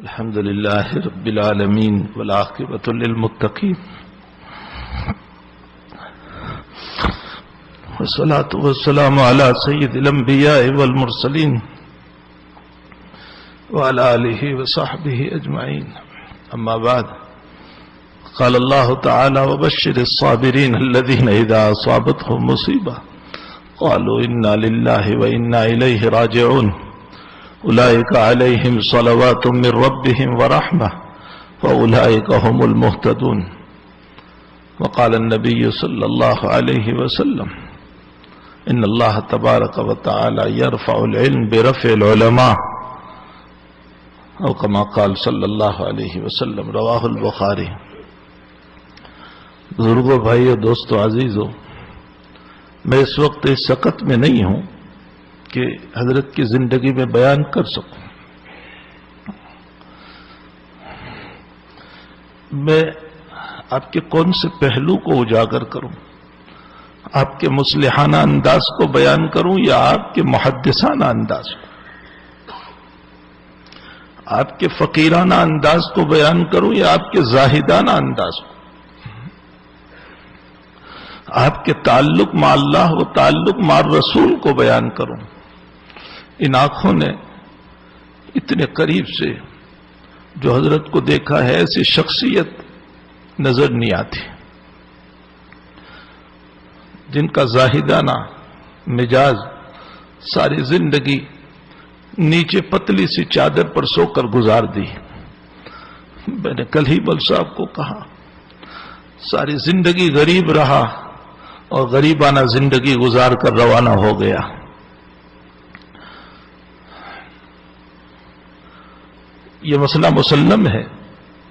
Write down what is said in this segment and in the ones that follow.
الحمد لله رب العالمين والعاقبة للمتقين والصلاة والسلام على سيد الأنبياء والمرسلين وعلى آله وصحبه أجمعين. أما بعد، قال الله تعالى: وبشر الصابرين الذين إذا أصابتهم مصيبة قالوا إنا لله وإنا إليه راجعون أولئك عليهم صلوات من ربهم ورحمة وأولئك هم المهتدون. وقال النبي صلى الله عليه وسلم: إن الله تبارك وتعالى يرفع العلم برفع العلماء أو كما قال صلی اللہ علیہ وسلم. رواہ البخاری. بزرگوں، بھائیو، دوستو، عزیزو، میں اس وقت اس سقط میں نہیں ہوں کہ حضرت کی زندگی میں بیان کر سکوں. میں آپ کے کون سے پہلو کو اجاگر کروں؟ آپ کے مصلحانہ انداز کو بیان کروں یا آپ کے محدثانہ انداز کو؟ آپ کے فقیرانہ انداز کو بیان کروں یا آپ کے زاہدانہ انداز کو؟ آپ کے تعلق مع اللہ و تعلق مع رسول کو بیان کروں؟ ان آنکھوں نے اتنے قریب سے جو حضرت کو دیکھا ہے، ایسی شخصیت نظر نہیں آتی جن کا زاہدانہ مزاج ساری زندگی نیچے پتلی سی چادر پر سو کر گزار دی. میں نے کل ہی بل صاحب کو کہا، ساری زندگی غریب رہا اور غریبانہ زندگی گزار کر روانہ ہو گیا. یہ مسئلہ مسلم ہے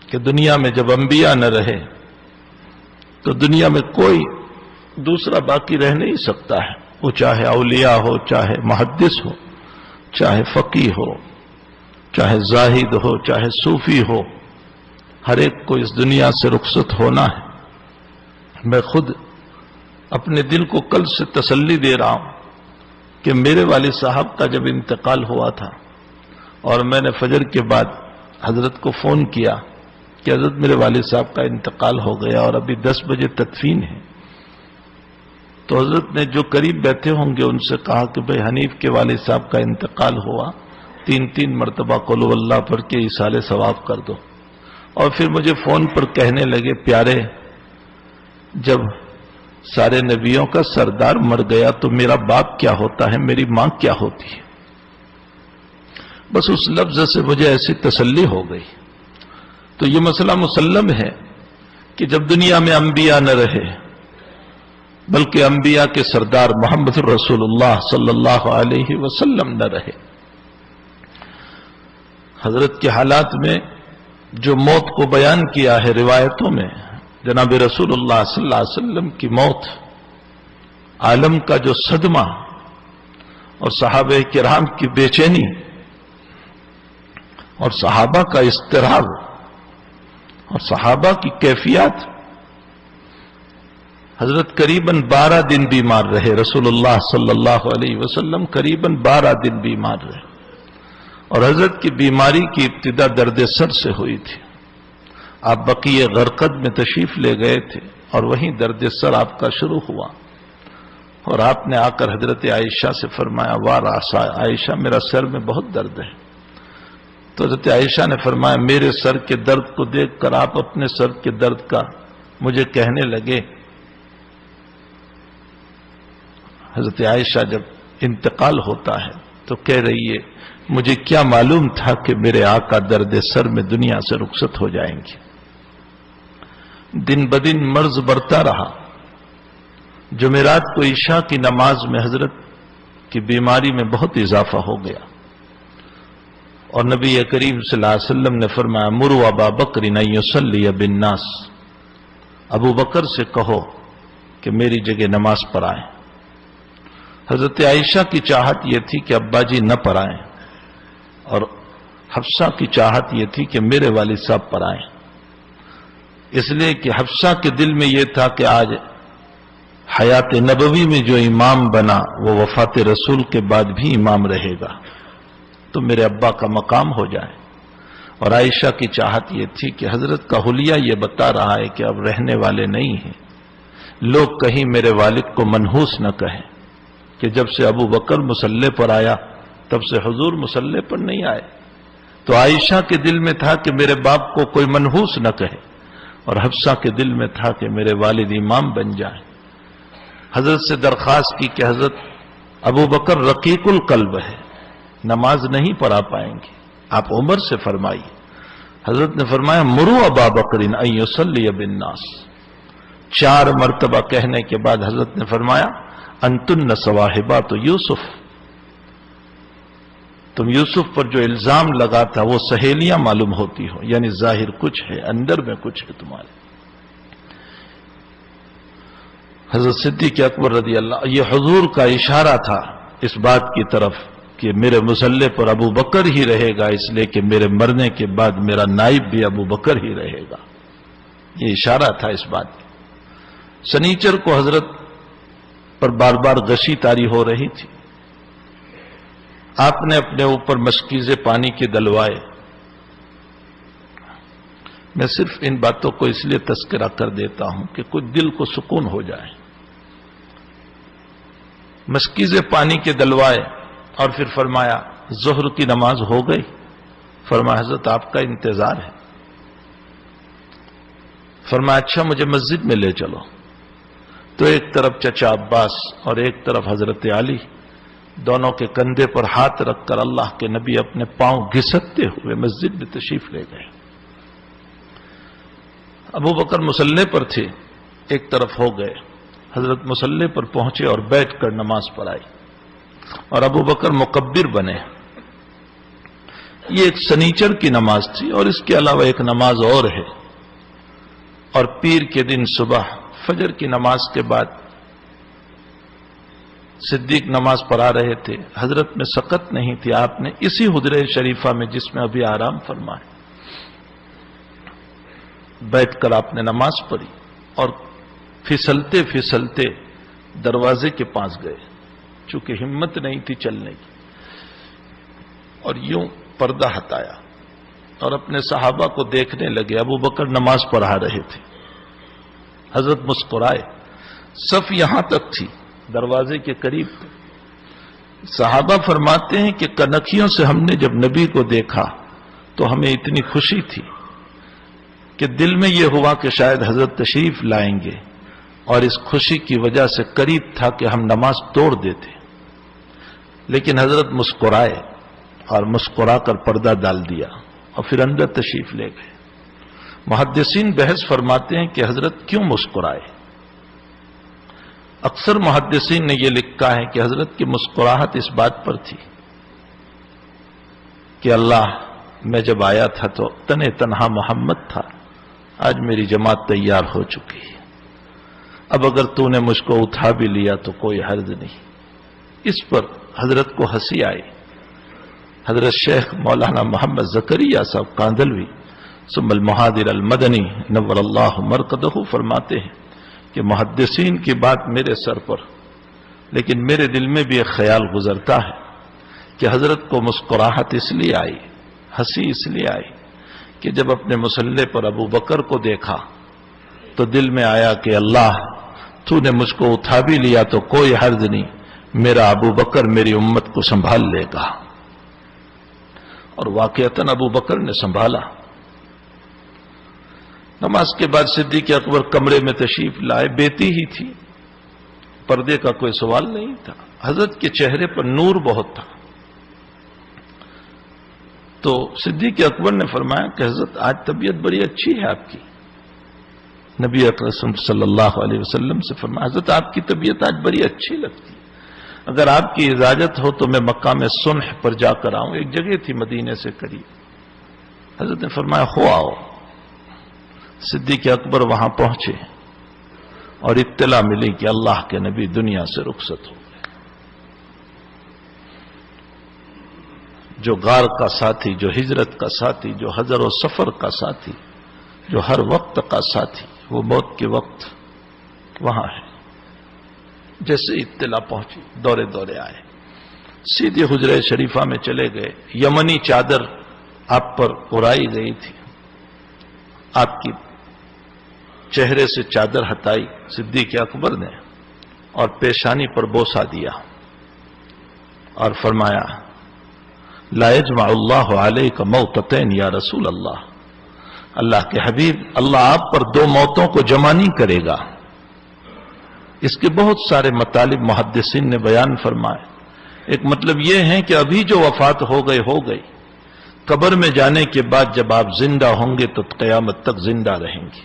کہ دنیا میں جب انبیاء نہ رہے تو دنیا میں کوئی دوسرا باقی رہ نہیں سکتا ہے. وہ چاہے اولیاء ہو، چاہے محدث ہو، چاہے فقیہ ہو، چاہے زاہد ہو، چاہے صوفی ہو، ہر ایک کو اس دنیا سے رخصت ہونا ہے. میں خود اپنے دل کو کل سے تسلی دے رہا ہوں کہ میرے والد صاحب کا جب انتقال ہوا تھا اور میں نے فجر کے بعد حضرت کو فون کیا کہ حضرت میرے والد صاحب کا انتقال ہو گیا اور ابھی 10 بجے تدفین ہے، تو حضرت نے جو قریب بیٹھے ہوں گے ان سے کہا کہ بھئی حنیف کے والد صاحب کا انتقال ہوا، 3 مرتبہ قل هو اللہ پڑھ کے ایصال ثواب کر دو. اور پھر مجھے فون پر کہنے لگے، پیارے، جب سارے نبیوں کا سردار مر گیا تو میرا باپ کیا ہوتا ہے، میری ماں کیا ہوتی ہے؟ بس اس لفظ سے مجھے ایسی تسلی ہو گئی. تو یہ مسئلہ مسلم ہے کہ جب دنیا میں انبیاء نہ رہے بلکہ انبیاء کے سردار محمد رسول اللہ صلی اللہ علیہ وسلم نہ رہے. حضرت کے حالات میں جو موت کو بیان کیا ہے روایتوں میں، جناب رسول اللہ صلی اللہ علیہ وسلم کی موت، عالم کا جو صدمہ اور صحابہ کرام کی بے چینی اور صحابہ کا اضطراب اور صحابہ کی کیفیات. حضرت قریباً 12 دن بیمار رہے. رسول اللہ صلی اللہ علیہ وسلم قریباً 12 دن بیمار رہے اور حضرت کی بیماری کی ابتدا درد سر سے ہوئی تھی. آپ بقیع غرقد میں تشریف لے گئے تھے اور وہیں درد سر آپ کا شروع ہوا اور آپ نے آ کر حضرت عائشہ سے فرمایا، واہ عائشہ، میرا سر میں بہت درد ہے. تو حضرت عائشہ نے فرمایا، میرے سر کے درد کو دیکھ کر آپ اپنے سر کے درد کا مجھے کہنے لگے. حضرت عائشہ جب انتقال ہوتا ہے تو کہہ رہی ہے، مجھے کیا معلوم تھا کہ میرے آقا درد سر میں دنیا سے رخصت ہو جائیں گے. دن بدن مرض بڑھتا رہا. جمعرات کو عشاء کی نماز میں حضرت کی بیماری میں بہت اضافہ ہو گیا اور نبی کریم صلی اللہ علیہ وسلم نے فرمایا، مروا ابا بکر ان یصلی بالناس، ابو بکر سے کہو کہ میری جگہ نماز پڑھائیں. حضرت عائشہ کی چاہت یہ تھی کہ ابا جی نہ پڑھائیں اور حفصہ کی چاہت یہ تھی کہ میرے والد صاحب پڑھائیں، اس لیے کہ حفصہ کے دل میں یہ تھا کہ آج حیات نبوی میں جو امام بنا وہ وفات رسول کے بعد بھی امام رہے گا تو میرے ابا کا مقام ہو جائے. اور عائشہ کی چاہت یہ تھی کہ حضرت کا حلیہ یہ بتا رہا ہے کہ اب رہنے والے نہیں ہیں، لوگ کہیں میرے والد کو منحوس نہ کہیں کہ جب سے ابو بکر مصلی پر آیا تب سے حضور مصلی پر نہیں آئے۔ تو عائشہ کے دل میں تھا کہ میرے باپ کو کوئی منحوس نہ کہے، اور حفصہ کے دل میں تھا کہ میرے والد امام بن جائیں۔ حضرت سے درخواست کی کہ حضرت ابو بکر رقیق القلب ہے، نماز نہیں پڑھا پائیں گے، آپ عمر سے فرمائیے۔ حضرت نے فرمایا مرو ابا بکر ان یصلی بالناس۔ 4 مرتبہ کہنے کے بعد حضرت نے فرمایا انتن صواحبات یوسف، تم یوسف پر جو الزام لگا تھا وہ سہیلیاں معلوم ہوتی ہو، یعنی ظاہر کچھ ہے اندر میں کچھ ہے تمہارے۔ حضرت صدیق اکبر رضی اللہ، یہ حضور کا اشارہ تھا اس بات کی طرف کہ میرے مصلی پر ابو بکر ہی رہے گا، اس لیے کہ میرے مرنے کے بعد میرا نائب بھی ابو بکر ہی رہے گا، یہ اشارہ تھا اس بات کی۔ سنیچر کو حضرت پر بار بار غشی طاری ہو رہی تھی، آپ نے اپنے اوپر مشکیزے پانی کے دلوائے۔ میں صرف ان باتوں کو اس لیے تذکرہ کر دیتا ہوں کہ کچھ دل کو سکون ہو جائے۔ مشکیزے پانی کے دلوائے اور پھر فرمایا ظہر کی نماز ہو گئی؟ فرمایا حضرت آپ کا انتظار ہے۔ فرمایا اچھا مجھے مسجد میں لے چلو۔ تو ایک طرف چچا عباس اور ایک طرف حضرت علی، دونوں کے کندھے پر ہاتھ رکھ کر اللہ کے نبی اپنے پاؤں گھسٹتے ہوئے مسجد میں تشریف لے گئے۔ ابو بکر مصلی پر تھے، ایک طرف ہو گئے، حضرت مصلی پر پہنچے اور بیٹھ کر نماز پڑھائی، اور ابو بکر مکبر بنے۔ یہ ایک سنیچر کی نماز تھی، اور اس کے علاوہ ایک نماز اور ہے، اور پیر کے دن صبح فجر کی نماز کے بعد صدیق نماز پڑھا رہے تھے، حضرت میں سقط نہیں تھی، آپ نے اسی حجرہ شریفہ میں جس میں ابھی آرام فرمائے بیٹھ کر آپ نے نماز پڑھی، اور پھسلتے پھسلتے دروازے کے پاس گئے، چونکہ ہمت نہیں تھی چلنے کی، اور یوں پردہ ہٹایا اور اپنے صحابہ کو دیکھنے لگے۔ ابو بکر نماز پڑھا رہے تھے، حضرت مسکرائے، صف یہاں تک تھی، دروازے کے قریب تھے۔ صحابہ فرماتے ہیں کہ کنکھیوں سے ہم نے جب نبی کو دیکھا تو ہمیں اتنی خوشی تھی کہ دل میں یہ ہوا کہ شاید حضرت تشریف لائیں گے، اور اس خوشی کی وجہ سے قریب تھا کہ ہم نماز توڑ دیتے، لیکن حضرت مسکرائے اور مسکرا کر پردہ ڈال دیا اور پھر اندر تشریف لے گئے۔ محدثین بحث فرماتے ہیں کہ حضرت کیوں مسکرائے؟ اکثر محدثین نے یہ لکھا ہے کہ حضرت کی مسکراہٹ اس بات پر تھی کہ اللہ میں جب آیا تھا تو تنہا محمد تھا، آج میری جماعت تیار ہو چکی ہے، اب اگر تو نے مجھ کو اٹھا بھی لیا تو کوئی حرج نہیں۔ اس پر حضرت کو ہنسی آئی۔ حضرت شیخ مولانا محمد زکریا صاحب کاندلوی ثم المحاضر المدنی نور اللہ مرقدہ فرماتے ہیں کہ محدثین کی بات میرے سر پر، لیکن میرے دل میں بھی ایک خیال گزرتا ہے کہ حضرت کو مسکراہٹ اس لیے آئی، ہنسی اس لیے آئی کہ جب اپنے مصلی پر ابو بکر کو دیکھا تو دل میں آیا کہ اللہ تو نے مجھ کو اٹھا بھی لیا تو کوئی حرج نہیں، میرا ابو بکر میری امت کو سنبھال لے گا، اور واقعتاً ابو بکر نے سنبھالا۔ نماز کے بعد صدیق اکبر کمرے میں تشریف لائے، بیٹی ہی تھی، پردے کا کوئی سوال نہیں تھا، حضرت کے چہرے پر نور بہت تھا۔ تو صدیق اکبر نے فرمایا کہ حضرت آج طبیعت بڑی اچھی ہے آپ کی۔ نبی اکرم صلی اللہ علیہ وسلم سے فرمایا حضرت آپ کی طبیعت آج بڑی اچھی لگتی ہے، اگر آپ کی اجازت ہو تو میں مقام صنح پر جا کر آؤں، ایک جگہ تھی مدینے سے قریب۔ حضرت نے فرمایا ہو آؤ۔ صدیق اکبر وہاں پہنچے اور اطلاع ملی کہ اللہ کے نبی دنیا سے رخصت ہو گئے۔ جو غار کا ساتھی، جو ہجرت کا ساتھی، جو حضر و سفر کا ساتھی، جو ہر وقت کا ساتھی، وہ موت کے وقت وہاں ہے۔ جیسے اطلاع پہنچی دورے دورے آئے، سیدھے حجرہ شریفہ میں چلے گئے، یمنی چادر آپ پر اڑائی گئی تھی، آپ کی چہرے سے چادر ہٹائی صدیق اکبر نے اور پیشانی پر بوسہ دیا اور فرمایا لا یجمع اللہ علیک موتتین یا رسول اللہ، اللہ کے حبیب، اللہ آپ پر دو موتوں کو جمع نہیں کرے گا۔ اس کے بہت سارے مطالب محدثین نے بیان فرمائے۔ ایک مطلب یہ ہے کہ ابھی جو وفات ہو گئی، قبر میں جانے کے بعد جب آپ زندہ ہوں گے تو قیامت تک زندہ رہیں گے۔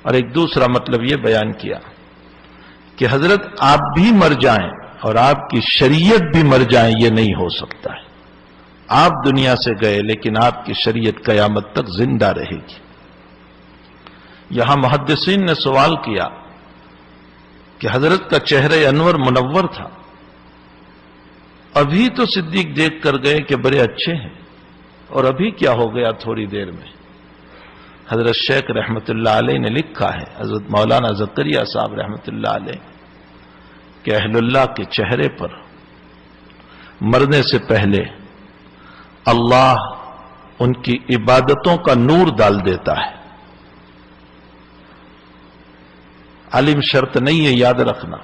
اور ایک دوسرا مطلب یہ بیان کیا کہ حضرت آپ بھی مر جائیں اور آپ کی شریعت بھی مر جائیں، یہ نہیں ہو سکتا ہے۔ آپ دنیا سے گئے لیکن آپ کی شریعت قیامت تک زندہ رہے گی۔ یہاں محدثین نے سوال کیا کہ حضرت کا چہرہ انور منور تھا، ابھی تو صدیق دیکھ کر گئے کہ بڑے اچھے ہیں، اور ابھی کیا ہو گیا تھوڑی دیر میں؟ حضرت شیخ رحمت اللہ علیہ نے لکھا ہے، حضرت مولانا زکریا صاحب رحمت اللہ علیہ، کہ اہل اللہ کے چہرے پر مرنے سے پہلے اللہ ان کی عبادتوں کا نور ڈال دیتا ہے۔ عالم شرط نہیں ہے، یاد رکھنا،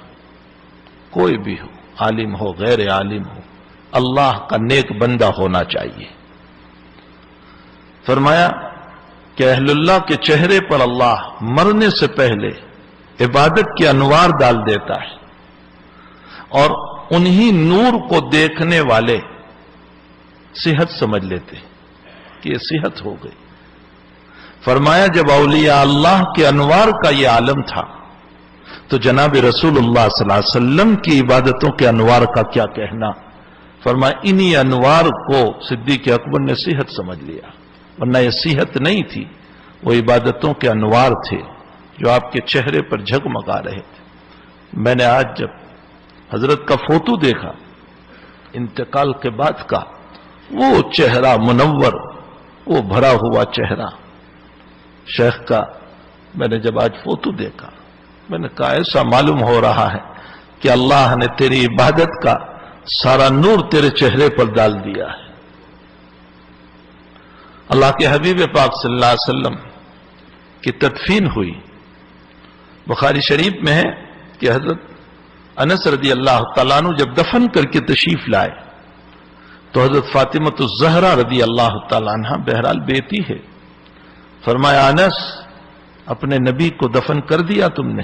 کوئی بھی ہو، عالم ہو غیر عالم ہو، اللہ کا نیک بندہ ہونا چاہیے۔ فرمایا کہ اہل اللہ کے چہرے پر اللہ مرنے سے پہلے عبادت کے انوار ڈال دیتا ہے، اور انہی نور کو دیکھنے والے صحت سمجھ لیتے کہ یہ صحت ہو گئی۔ فرمایا جب اولیاء اللہ کے انوار کا یہ عالم تھا تو جناب رسول اللہ صلی اللہ علیہ وسلم کی عبادتوں کے انوار کا کیا کہنا؟ فرمایا انہی انوار کو صدیق اکبر نے صحت سمجھ لیا، ورنہ یہ صحت نہیں تھی، وہ عبادتوں کے انوار تھے جو آپ کے چہرے پر جھگمگا رہے تھے۔ میں نے آج جب حضرت کا فوٹو دیکھا انتقال کے بعد کا، وہ چہرہ منور، وہ بھرا ہوا چہرہ شیخ کا، میں نے جب آج فوٹو دیکھا میں نے کہا ایسا معلوم ہو رہا ہے کہ اللہ نے تیری عبادت کا سارا نور تیرے چہرے پر ڈال دیا ہے۔ اللہ کے حبیب پاک صلی اللہ علیہ وسلم کی تدفین ہوئی، بخاری شریف میں ہے کہ حضرت انس رضی اللہ تعالیٰ عنہ جب دفن کر کے تشریف لائے تو حضرت فاطمۃ الزہرا رضی اللہ تعالیٰ عنہ، بہرحال بیٹی ہے، فرمایا انس اپنے نبی کو دفن کر دیا تم نے،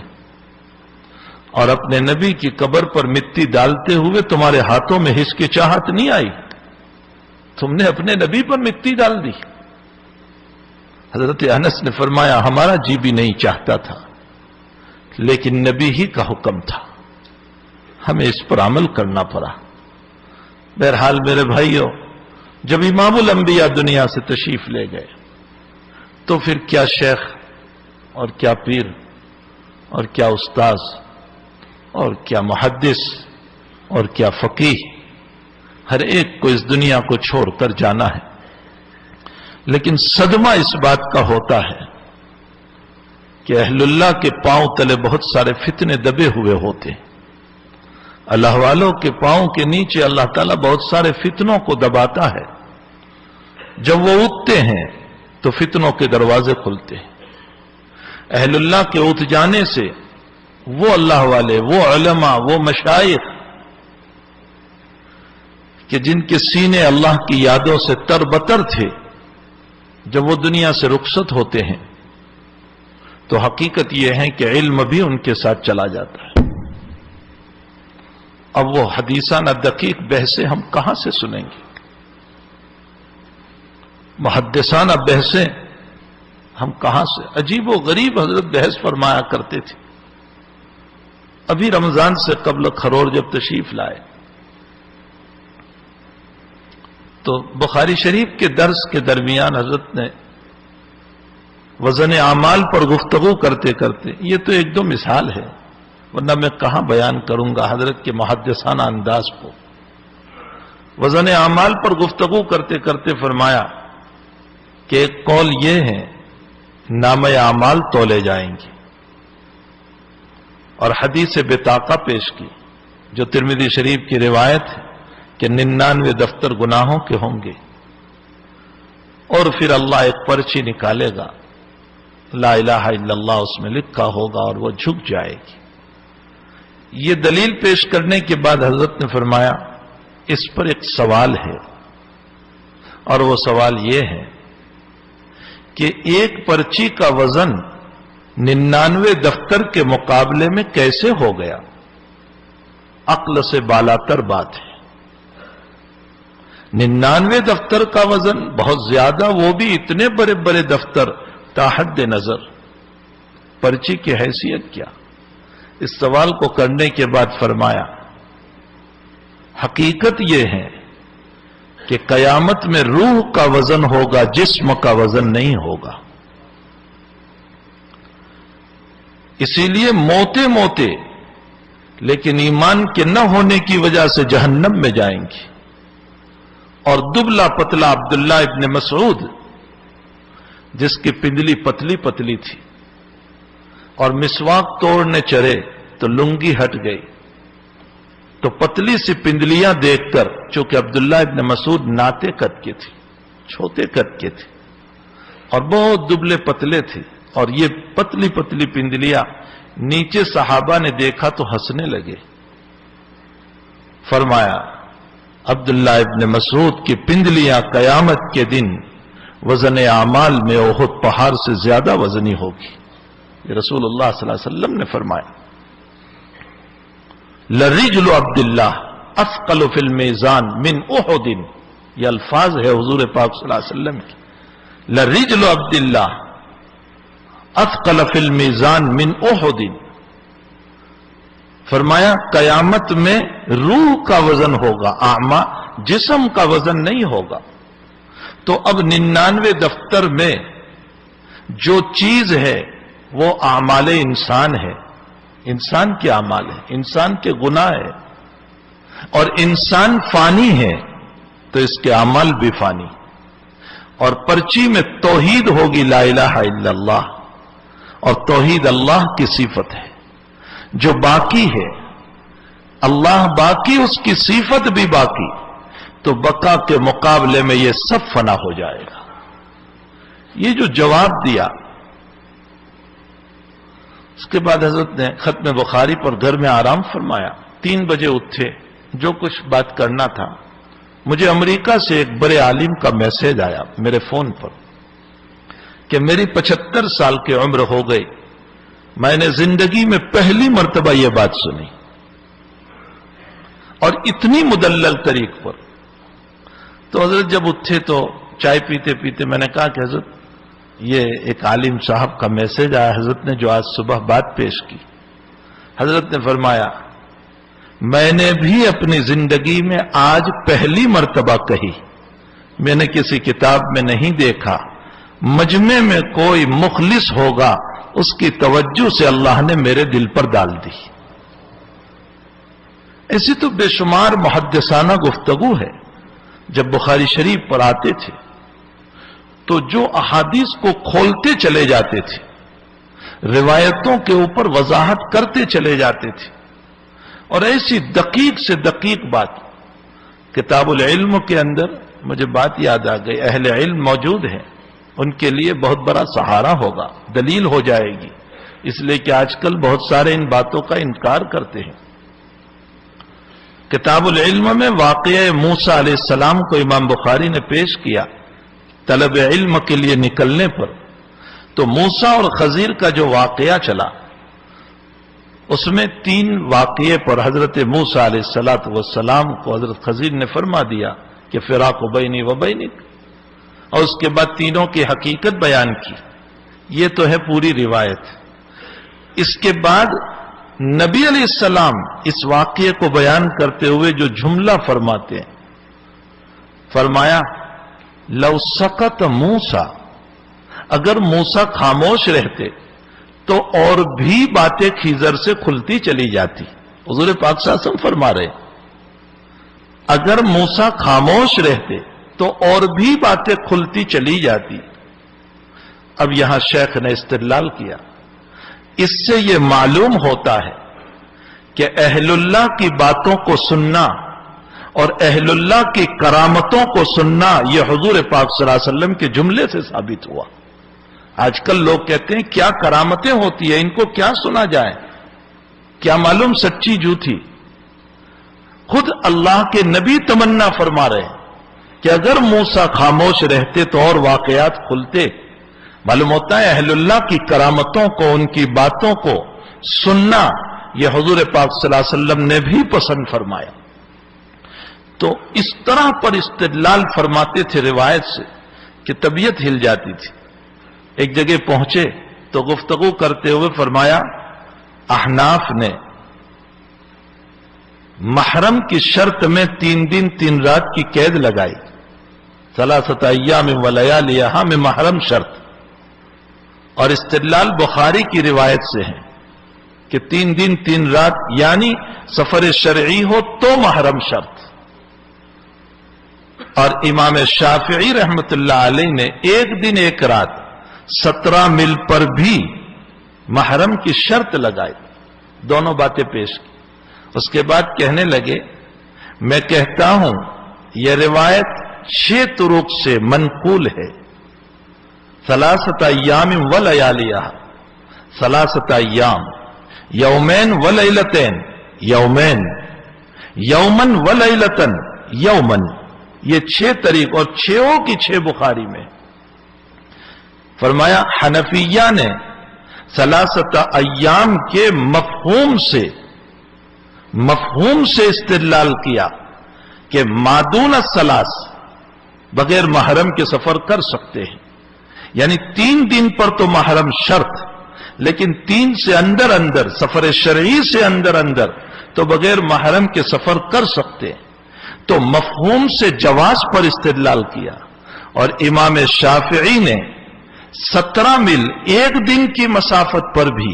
اور اپنے نبی کی قبر پر مٹی ڈالتے ہوئے تمہارے ہاتھوں میں ہچکچاہٹ نہیں آئی؟ تم نے اپنے نبی پر مٹی ڈال دی؟ حضرت انس نے فرمایا ہمارا جی بھی نہیں چاہتا تھا، لیکن نبی ہی کا حکم تھا، ہمیں اس پر عمل کرنا پڑا۔ بہرحال میرے بھائیوں، جب امام الانبیاء دنیا سے تشریف لے گئے تو پھر کیا شیخ اور کیا پیر اور کیا استاذ اور کیا محدث اور کیا فقیہ، ہر ایک کو اس دنیا کو چھوڑ کر جانا ہے۔ لیکن صدمہ اس بات کا ہوتا ہے کہ اہل اللہ کے پاؤں تلے بہت سارے فتنے دبے ہوئے ہوتے ہیں۔ اللہ والوں کے پاؤں کے نیچے اللہ تعالیٰ بہت سارے فتنوں کو دباتا ہے، جب وہ اٹھتے ہیں تو فتنوں کے دروازے کھلتے ہیں۔ اہل اللہ کے اٹھ جانے سے وہ اللہ والے، وہ علماء، وہ مشائخ کہ جن کے سینے اللہ کی یادوں سے تر بتر تھے، جب وہ دنیا سے رخصت ہوتے ہیں تو حقیقت یہ ہے کہ علم بھی ان کے ساتھ چلا جاتا ہے۔ اب وہ حدیثانہ دقیق بحثیں ہم کہاں سے سنیں گے؟ محدثانہ بحثیں ہم کہاں سے؟ عجیب و غریب حضرت بحث فرمایا کرتے تھے۔ ابھی رمضان سے قبل خرور جب تشریف لائے تو بخاری شریف کے درس کے درمیان حضرت نے وزن اعمال پر گفتگو کرتے کرتے، یہ تو ایک دو مثال ہے ورنہ میں کہاں بیان کروں گا حضرت کے محدثانہ انداز کو، وزن اعمال پر گفتگو کرتے کرتے فرمایا کہ ایک قول یہ ہے نامہ اعمال تولے جائیں گے، اور حدیث بطاقہ پیش کی جو ترمذی شریف کی روایت ہے کہ 99 دفتر گناہوں کے ہوں گے، اور پھر اللہ ایک پرچی نکالے گا، لا الہ الا اللہ اس میں لکھا ہوگا اور وہ جھک جائے گی۔ یہ دلیل پیش کرنے کے بعد حضرت نے فرمایا اس پر ایک سوال ہے، اور وہ سوال یہ ہے کہ ایک پرچی کا وزن 99 دفتر کے مقابلے میں کیسے ہو گیا؟ عقل سے بالاتر بات ہے۔ 99 دفتر کا وزن بہت زیادہ، وہ بھی اتنے بڑے بڑے دفتر، تاحد نظر پرچی کی حیثیت کیا؟ اس سوال کو کرنے کے بعد فرمایا حقیقت یہ ہے کہ قیامت میں روح کا وزن ہوگا، جسم کا وزن نہیں ہوگا۔ اسی لیے موتے موتے لیکن ایمان کے نہ ہونے کی وجہ سے جہنم میں جائیں گی۔ اور دبلا پتلا عبداللہ ابن مسعود، جس کی پندلی پتلی پتلی تھی اور مسواک توڑنے چڑھے تو لنگی ہٹ گئی، تو پتلی سی پندلیاں دیکھ کر، چونکہ عبداللہ ابن مسعود ناتے قد کے تھے، چھوٹے قد کے تھے اور بہت دبلے پتلے تھے، اور یہ پتلی پتلی پندلیاں نیچے صحابہ نے دیکھا تو ہنسنے لگے۔ فرمایا عبداللہ ابن مسعود کی پندلیاں قیامت کے دن وزن اعمال میں احد پہاڑ سے زیادہ وزنی ہوگی۔ یہ رسول اللہ صلی اللہ علیہ وسلم نے فرمایا۔ لرجل عبداللہ اثقل فی المیزان من احد، یہ الفاظ ہے حضور پاک صلی اللہ علیہ وسلم کی۔ لرجل عبداللہ اثقل فی المیزان من احد، فرمایا قیامت میں روح کا وزن ہوگا، اعمال جسم کا وزن نہیں ہوگا۔ تو اب 99 دفتر میں جو چیز ہے وہ اعمال انسان ہے، انسان کے اعمال ہے، انسان کے گناہ ہے، اور انسان فانی ہے تو اس کے اعمال بھی فانی۔ اور پرچی میں توحید ہوگی، لا الہ الا اللہ، اور توحید اللہ کی صفت ہے جو باقی ہے، اللہ باقی، اس کی صفت بھی باقی، تو بقا کے مقابلے میں یہ سب فنا ہو جائے گا۔ یہ جو جواب دیا، اس کے بعد حضرت نے ختم بخاری پر گھر میں آرام فرمایا، 3 بجے اٹھے، جو کچھ بات کرنا تھا۔ مجھے امریکہ سے ایک بڑے عالم کا میسج آیا میرے فون پر کہ میری 75 سال کی عمر ہو گئی، میں نے زندگی میں پہلی مرتبہ یہ بات سنی، اور اتنی مدلل طریق پر۔ تو حضرت جب اٹھے تو چائے پیتے پیتے میں نے کہا کہ حضرت یہ ایک عالم صاحب کا میسج آیا، حضرت نے جو آج صبح بات پیش کی۔ حضرت نے فرمایا میں نے بھی اپنی زندگی میں آج پہلی مرتبہ کہی، میں نے کسی کتاب میں نہیں دیکھا، مجمع میں کوئی مخلص ہوگا، اس کی توجہ سے اللہ نے میرے دل پر ڈال دی۔ ایسی تو بے شمار محدثانہ گفتگو ہے۔ جب بخاری شریف پر آتے تھے تو جو احادیث کو کھولتے چلے جاتے تھے، روایتوں کے اوپر وضاحت کرتے چلے جاتے تھے، اور ایسی دقیق سے دقیق بات۔ کتاب العلم کے اندر مجھے بات یاد آ گئی، اہل علم موجود ہیں، ان کے لیے بہت بڑا سہارا ہوگا، دلیل ہو جائے گی، اس لیے کہ آج کل بہت سارے ان باتوں کا انکار کرتے ہیں۔ کتاب العلم میں واقعہ موسیٰ علیہ السلام کو امام بخاری نے پیش کیا طلب علم کے لیے نکلنے پر۔ تو موسیٰ اور خضر کا جو واقعہ چلا، اس میں 3 واقعے پر حضرت موسیٰ علیہ السلام کو حضرت خضر نے فرما دیا کہ فراق بینی و بینک، اور اس کے بعد تینوں کی حقیقت بیان کی۔ یہ تو ہے پوری روایت۔ اس کے بعد نبی علیہ السلام اس واقعے کو بیان کرتے ہوئے جو جملہ فرماتے ہیں، فرمایا لو سکت موسیٰ، اگر موسیٰ خاموش رہتے تو اور بھی باتیں خضر سے کھلتی چلی جاتی۔ حضور پاک صلی اللہ علیہ وسلم فرما رہے اگر موسیٰ خاموش رہتے تو اور بھی باتیں کھلتی چلی جاتی۔ اب یہاں شیخ نے استدلال کیا، اس سے یہ معلوم ہوتا ہے کہ اہل اللہ کی باتوں کو سننا اور اہل اللہ کی کرامتوں کو سننا یہ حضور پاک صلی اللہ علیہ وسلم کے جملے سے ثابت ہوا۔ آج کل لوگ کہتے ہیں کیا کرامتیں ہوتی ہیں، ان کو کیا سنا جائے، کیا معلوم سچی جھوٹی۔ خود اللہ کے نبی تمنا فرما رہے ہیں کہ اگر موسیٰ خاموش رہتے تو اور واقعات کھلتے۔ معلوم ہوتا ہے اہل اللہ کی کرامتوں کو، ان کی باتوں کو سننا یہ حضور پاک صلی اللہ علیہ وسلم نے بھی پسند فرمایا۔ تو اس طرح پر استدلال فرماتے تھے روایت سے کہ طبیعت ہل جاتی تھی۔ ایک جگہ پہنچے تو گفتگو کرتے ہوئے فرمایا احناف نے محرم کی شرط میں 3 دن 3 رات کی قید لگائی، 3 ایام و لیالیہا میں محرم شرط، اور استدلال بخاری کی روایت سے ہے کہ 3 دن 3 رات یعنی سفر شرعی ہو تو محرم شرط۔ اور امام شافعی رحمت اللہ علیہ نے 1 دن 1 رات 17 میل پر بھی محرم کی شرط لگائی، دونوں باتیں پیش کی۔ اس کے بعد کہنے لگے میں کہتا ہوں یہ روایت 6 طرق سے منقول ہے، 3 ایام و لیالیہا، 3 ایام، یومین و لیلتین، یومین، یومن و لیلتن، یومن، یہ 6 طریق اور 6 کی 6 بخاری میں۔ فرمایا حنفیہ نے 3 ایام کے مفہوم سے استدلال کیا کہ مادون الثلاث بغیر محرم کے سفر کر سکتے ہیں، یعنی 3 دن پر تو محرم شرط، لیکن 3 سے اندر سفر شرعی سے اندر تو بغیر محرم کے سفر کر سکتے ہیں۔ تو مفہوم سے جواز پر استدلال کیا، اور امام شافعی نے 17 میل 1 دن کی مسافت پر بھی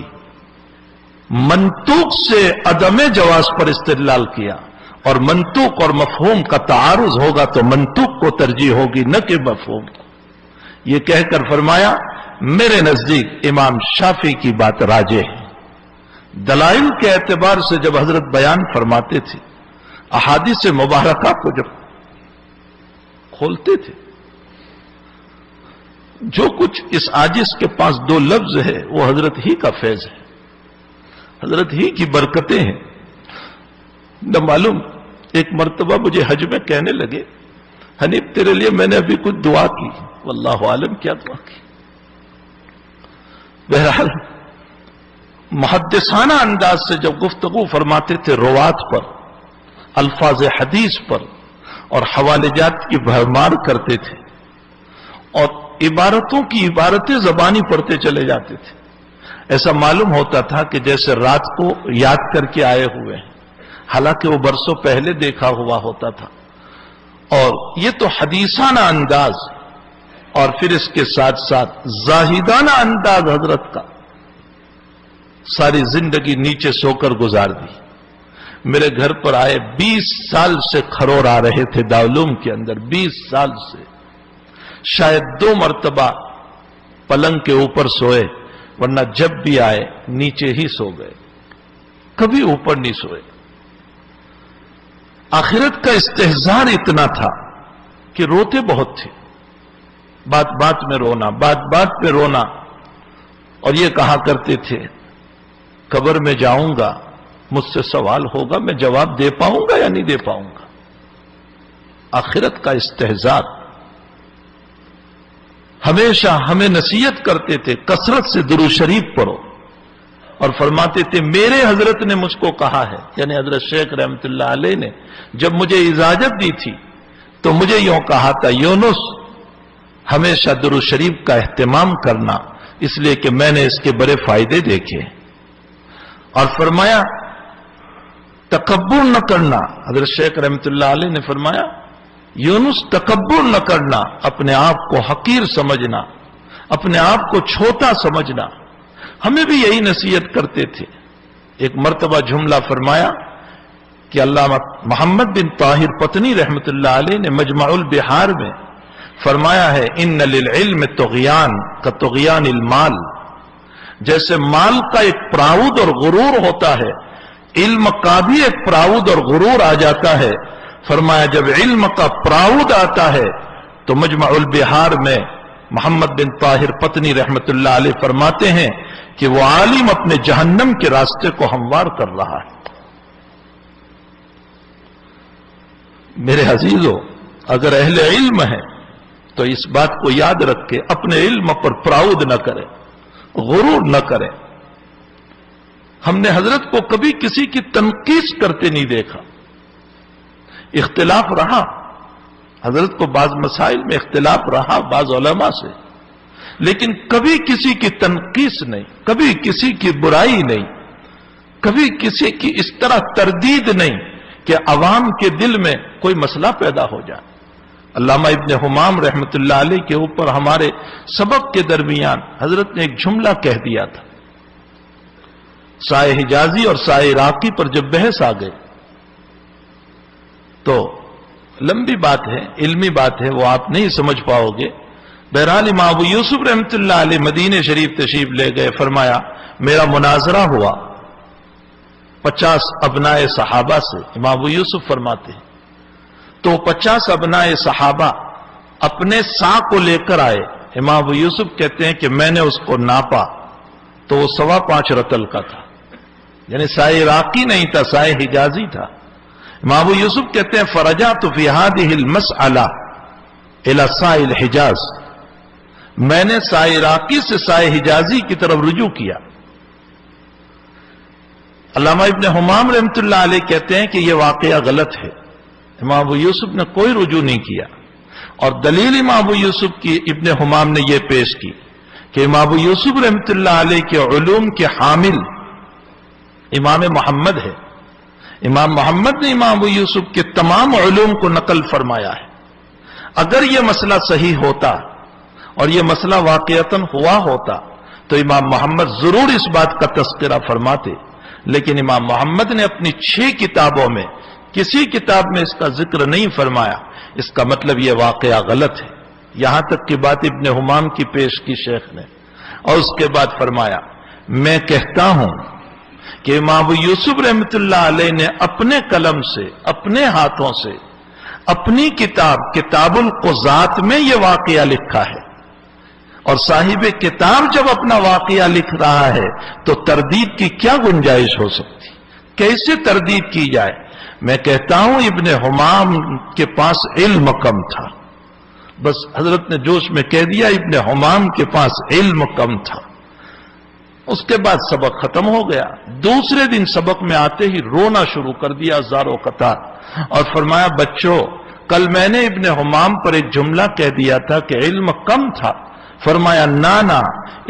منطوق سے عدم جواز پر استدلال کیا، اور منطوق اور مفہوم کا تعارض ہوگا تو منطوق کو ترجیح ہوگی نہ کہ مفہوم کو۔ یہ کہہ کر فرمایا میرے نزدیک امام شافعی کی بات راجح ہے۔ دلائل کے اعتبار سے جب حضرت بیان فرماتے تھے، احادیث مبارکہ کو جب کھولتے تھے، جو کچھ اس عاجز کے پاس 2 لفظ ہے وہ حضرت ہی کا فیض ہے، حضرت ہی کی برکتیں ہیں۔ نہ معلوم ایک مرتبہ مجھے حج میں کہنے لگے حنیف تیرے لیے میں نے ابھی کچھ دعا کی، واللہ عالم کیا دعا کی۔ بہرحال محدثانہ انداز سے جب گفتگو فرماتے تھے روات پر، الفاظ حدیث پر، اور حوالے جات کی بھرمار کرتے تھے، اور عبارتوں کی عبارتیں زبانی پڑھتے چلے جاتے تھے، ایسا معلوم ہوتا تھا کہ جیسے رات کو یاد کر کے آئے ہوئے ہیں، حالانکہ وہ برسوں پہلے دیکھا ہوا ہوتا تھا۔ اور یہ تو حدیثانہ انداز، اور پھر اس کے ساتھ ساتھ زاہدانہ انداز حضرت کا، ساری زندگی نیچے سو کر گزار دی۔ میرے گھر پر آئے 20 سال سے کھرور آ رہے تھے دارالعلوم کے اندر، 20 سال سے شاید 2 مرتبہ پلنگ کے اوپر سوئے، ورنہ جب بھی آئے نیچے ہی سو گئے، کبھی اوپر نہیں سوئے۔ آخرت کا استحضار اتنا تھا کہ روتے بہت تھے، بات بات میں رونا، بات بات پہ رونا، اور یہ کہا کرتے تھے قبر میں جاؤں گا مجھ سے سوال ہوگا میں جواب دے پاؤں گا یا نہیں دے پاؤں گا۔ آخرت کا استحضار۔ ہمیشہ ہمیں نصیحت کرتے تھے کثرت سے درود شریف پڑھو، اور فرماتے تھے میرے حضرت نے مجھ کو کہا ہے، یعنی حضرت شیخ رحمت اللہ علیہ نے جب مجھے اجازت دی تھی تو مجھے یوں کہا تھا یونس ہمیشہ درود شریف کا اہتمام کرنا، اس لیے کہ میں نے اس کے بڑے فائدے دیکھے۔ اور فرمایا تکبر نہ کرنا، حضرت شیخ رحمت اللہ علیہ نے فرمایا یونس تکبر نہ کرنا، اپنے آپ کو حقیر سمجھنا، اپنے آپ کو چھوٹا سمجھنا۔ ہمیں بھی یہی نصیحت کرتے تھے۔ ایک مرتبہ جملہ فرمایا کہ علامہ محمد بن طاہر پتنی رحمت اللہ علیہ نے مجمع البحار میں فرمایا ہے ان للعلم طغیان کطغیان المال، جیسے مال کا ایک پراؤد اور غرور ہوتا ہے، علم کا بھی ایک پراؤد اور غرور آ جاتا ہے۔ فرمایا جب علم کا پراؤد آتا ہے تو مجمع البحار میں محمد بن طاہر پتنی رحمت اللہ علیہ فرماتے ہیں کہ وہ عالم اپنے جہنم کے راستے کو ہموار کر رہا ہے۔ میرے عزیزو، اگر اہل علم ہے تو اس بات کو یاد رکھ کے اپنے علم پر پراؤد نہ کرے، غرور نہ کرے۔ ہم نے حضرت کو کبھی کسی کی تنقید کرتے نہیں دیکھا۔ اختلاف رہا، حضرت کو بعض مسائل میں اختلاف رہا بعض علماء سے، لیکن کبھی کسی کی تنقید نہیں، کبھی کسی کی برائی نہیں، کبھی کسی کی اس طرح تردید نہیں کہ عوام کے دل میں کوئی مسئلہ پیدا ہو جائے۔ علامہ ابن حمام رحمت اللہ علیہ کے اوپر ہمارے سبق کے درمیان حضرت نے ایک جملہ کہہ دیا تھا۔ سائے حجازی اور سائے عراقی پر جب بحث آ گئی تو لمبی بات ہے، علمی بات ہے، وہ آپ نہیں سمجھ پاؤ گے۔ بہرحال امام ابو یوسف رحمت اللہ علیہ مدینہ شریف تشریف لے گئے، فرمایا میرا مناظرہ ہوا 50 ابنائے صحابہ سے۔ امام ابو یوسف فرماتے ہیں تو 50 ابنائے صحابہ اپنے سا کو لے کر آئے۔ امام ابو یوسف کہتے ہیں کہ میں نے اس کو ناپا تو وہ 5.25 رطل کا تھا، یعنی سائے عراقی نہیں تھا، سائے حجازی تھا۔ امام ابو یوسف کہتے ہیں فرجعت فی هذه المسألہ الی سائے الحجاز، میں نے سائے عراقی سے سائے حجازی کی طرف رجوع کیا۔ علامہ ابن حمام رحمت اللہ علیہ کہتے ہیں کہ یہ واقعہ غلط ہے، امام ابو یوسف نے کوئی رجوع نہیں کیا، اور دلیل امام ابو یوسف کی ابن حمام نے یہ پیش کی کہ امام ابو یوسف رحمت اللہ علیہ کے علوم کے حامل امام محمد ہے۔ امام محمد نے امام ابو یوسف کے تمام علوم کو نقل فرمایا ہے۔ اگر یہ مسئلہ صحیح ہوتا اور یہ مسئلہ واقعتاً ہوا ہوتا تو امام محمد ضرور اس بات کا تذکرہ فرماتے، لیکن امام محمد نے اپنی 6 کتابوں میں کسی کتاب میں اس کا ذکر نہیں فرمایا۔ اس کا مطلب یہ واقعہ غلط ہے۔ یہاں تک کی بات ابن حمام کی پیش کی شیخ نے، اور اس کے بعد فرمایا میں کہتا ہوں کہ امام ابو یوسف رحمت اللہ علیہ نے اپنے قلم سے، اپنے ہاتھوں سے اپنی کتاب القضات میں یہ واقعہ لکھا ہے، اور صاحب کتاب جب اپنا واقعہ لکھ رہا ہے تو تردید کی کیا گنجائش ہو سکتی، کیسے تردید کی جائے؟ میں کہتا ہوں ابن حمام کے پاس علم کم تھا، بس حضرت نے جوش میں کہہ دیا ابن حمام کے پاس علم کم تھا۔ اس کے بعد سبق ختم ہو گیا۔ دوسرے دن سبق میں آتے ہی رونا شروع کر دیا زارو قطار، اور فرمایا بچوں کل میں نے ابن حمام پر ایک جملہ کہہ دیا تھا کہ علم کم تھا۔ فرمایا نانا،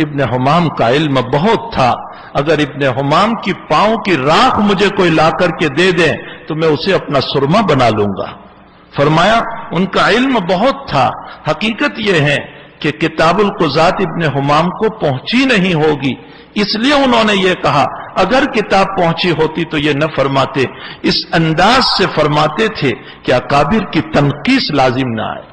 ابن حمام کا علم بہت تھا، اگر ابن حمام کی پاؤں کی راکھ مجھے کوئی لا کر کے دے دیں تو میں اسے اپنا سرما بنا لوں گا۔ فرمایا ان کا علم بہت تھا، حقیقت یہ ہے کہ کتاب القضات ابن حمام کو پہنچی نہیں ہوگی، اس لیے انہوں نے یہ کہا اگر کتاب پہنچی ہوتی تو یہ نہ فرماتے، اس انداز سے فرماتے تھے کہ اکابر کی تنقیص لازم نہ آئے۔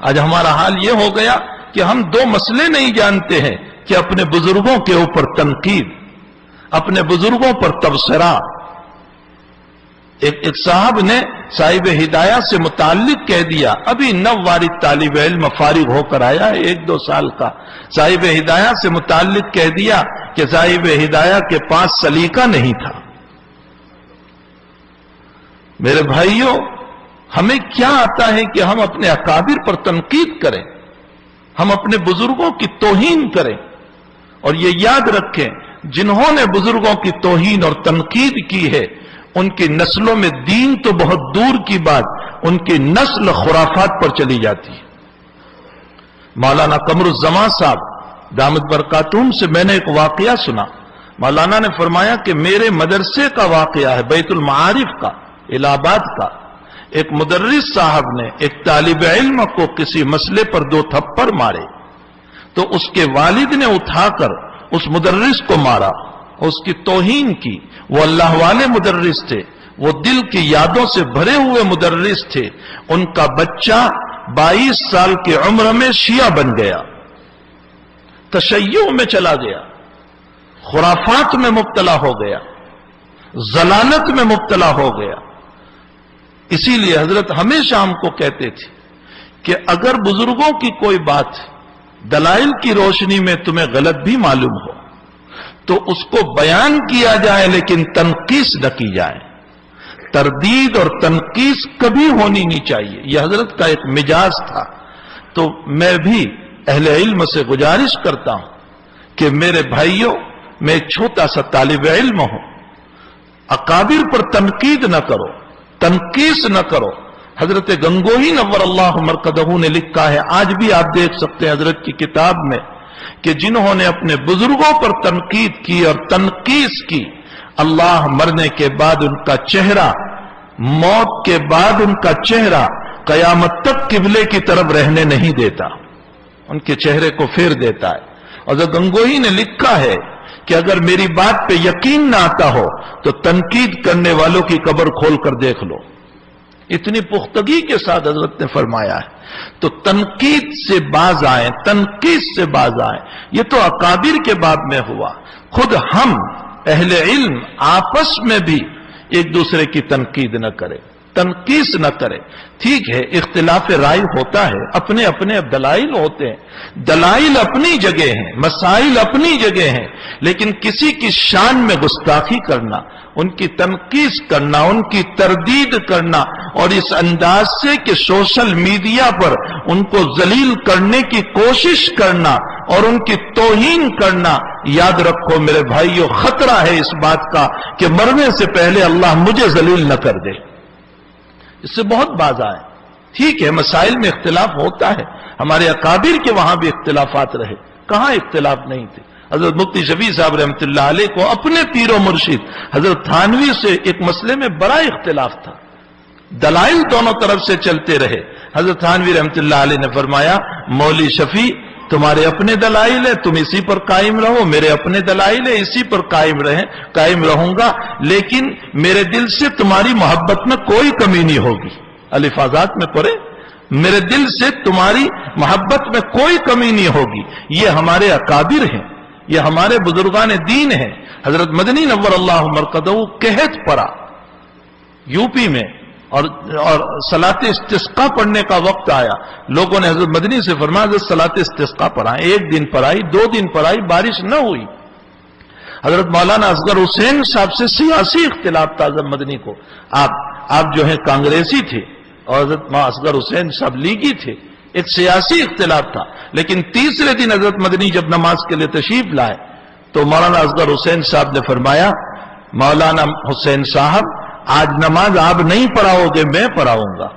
آج ہمارا حال یہ ہو گیا کہ ہم 2 مسئلے نہیں جانتے ہیں کہ اپنے بزرگوں کے اوپر تنقید، اپنے بزرگوں پر تبصرہ۔ ایک صاحب نے صاحب ہدایہ سے متعلق کہہ دیا، ابھی نووارد طالب علم فارغ ہو کر آیا ہے 1-2 سال کا، صاحب ہدایہ سے متعلق کہہ دیا کہ صاحب ہدایہ کے پاس سلیقہ نہیں تھا۔ میرے بھائیوں، ہمیں کیا آتا ہے کہ ہم اپنے اکابر پر تنقید کریں، ہم اپنے بزرگوں کی توہین کریں؟ اور یہ یاد رکھیں جنہوں نے بزرگوں کی توہین اور تنقید کی ہے ان کی نسلوں میں دین تو بہت دور کی بات، ان کی نسل خرافات پر چلی جاتی ہے۔ مولانا قمر الزمان صاحب دامت برکاتہم سے میں نے ایک واقعہ سنا۔ مولانا نے فرمایا کہ میرے مدرسے کا واقعہ ہے، بیت المعارف کا، الہ آباد کا۔ ایک مدرس صاحب نے ایک طالب علم کو کسی مسئلے پر 2 تھپڑ مارے تو اس کے والد نے اٹھا کر اس مدرس کو مارا، اس کی توہین کی۔ وہ اللہ والے مدرس تھے، وہ دل کی یادوں سے بھرے ہوئے مدرس تھے۔ ان کا بچہ 22 سال کی عمر میں شیعہ بن گیا، تشیع میں چلا گیا، خرافات میں مبتلا ہو گیا، ضلالت میں مبتلا ہو گیا۔ اسی لیے حضرت ہمیشہ ہم کو کہتے تھے کہ اگر بزرگوں کی کوئی بات دلائل کی روشنی میں تمہیں غلط بھی معلوم ہو تو اس کو بیان کیا جائے لیکن تنقیس نہ کی جائے. تردید اور تنقیس کبھی ہونی نہیں چاہیے. یہ حضرت کا ایک مزاج تھا. تو میں بھی اہل علم سے گزارش کرتا ہوں کہ میرے بھائیوں، میں ایک چھوٹا سا طالب علم ہوں، اکابر پر تنقید نہ کرو، تنقیس نہ کرو. حضرت گنگوہی نور اللہ مرقدہ نے لکھا ہے، آج بھی آپ دیکھ سکتے ہیں حضرت کی کتاب میں، کہ جنہوں نے اپنے بزرگوں پر تنقید کی اور تنقیس کی، اللہ مرنے کے بعد ان کا چہرہ، موت کے بعد ان کا چہرہ قیامت تک قبلے کی طرف رہنے نہیں دیتا، ان کے چہرے کو پھیر دیتا ہے. اور حضرت گنگوہی نے لکھا ہے کہ اگر میری بات پہ یقین نہ آتا ہو تو تنقید کرنے والوں کی قبر کھول کر دیکھ لو. اتنی پختگی کے ساتھ حضرت نے فرمایا ہے. تو تنقید سے باز آئیں، تنقید سے باز آئیں. یہ تو اکابر کے باب میں ہوا. خود ہم اہل علم آپس میں بھی ایک دوسرے کی تنقید نہ کریں، تنقیس نہ کرے. ٹھیک ہے، اختلاف رائے ہوتا ہے، اپنے اپنے دلائل ہوتے ہیں، دلائل اپنی جگہ ہیں، مسائل اپنی جگہ ہیں، لیکن کسی کی شان میں گستاخی کرنا، ان کی تنقیس کرنا، ان کی تردید کرنا، اور اس انداز سے کہ سوشل میڈیا پر ان کو ذلیل کرنے کی کوشش کرنا اور ان کی توہین کرنا، یاد رکھو میرے بھائیو، خطرہ ہے اس بات کا کہ مرنے سے پہلے اللہ مجھے ذلیل نہ کر دے. اس سے بہت باز آئے. ٹھیک ہے، مسائل میں اختلاف ہوتا ہے، ہمارے اکابر کے وہاں بھی اختلافات رہے، کہاں اختلاف نہیں تھے. حضرت مفتی شفیع صاحب رحمۃ اللہ علیہ کو اپنے پیر و مرشد حضرت تھانوی سے ایک مسئلے میں بڑا اختلاف تھا، دلائل دونوں طرف سے چلتے رہے. حضرت تھانوی رحمۃ اللہ علیہ نے فرمایا، مولوی شفیع تمہارے اپنے دلائل ہیں، تم اسی پر قائم رہو، میرے اپنے دلائل ہیں، اسی پر قائم رہوں گا، لیکن میرے دل سے تمہاری محبت میں کوئی کمی نہیں ہوگی. الفاظات میں پڑھے، میرے دل سے تمہاری محبت میں کوئی کمی نہیں ہوگی. یہ ہمارے اکابر ہیں، یہ ہمارے بزرگان دین ہیں. حضرت مدنی نور اللہ مرقدہ قحط پڑا یو پی میں، اور صلاۃ استسقاء پڑھنے کا وقت آیا. لوگوں نے حضرت مدنی سے فرمایا حضرت صلاۃ استسقاء پڑھائیں. 1 دن پڑھائی، 2 دن پڑھائی، بارش نہ ہوئی. حضرت مولانا اصغر حسین صاحب سے سیاسی اختلاف تھا. حضرت مدنی کو، آپ جو ہیں کانگریسی تھے اور حضرت اصغر حسین صاحب لیگی تھے، ایک سیاسی اختلاف تھا. لیکن تیسرے دن حضرت مدنی جب نماز کے لیے تشریف لائے تو مولانا اصغر حسین صاحب نے فرمایا، مولانا حسین صاحب آج نماز آپ نہیں پڑھاؤ گے، میں پڑھاؤں گا.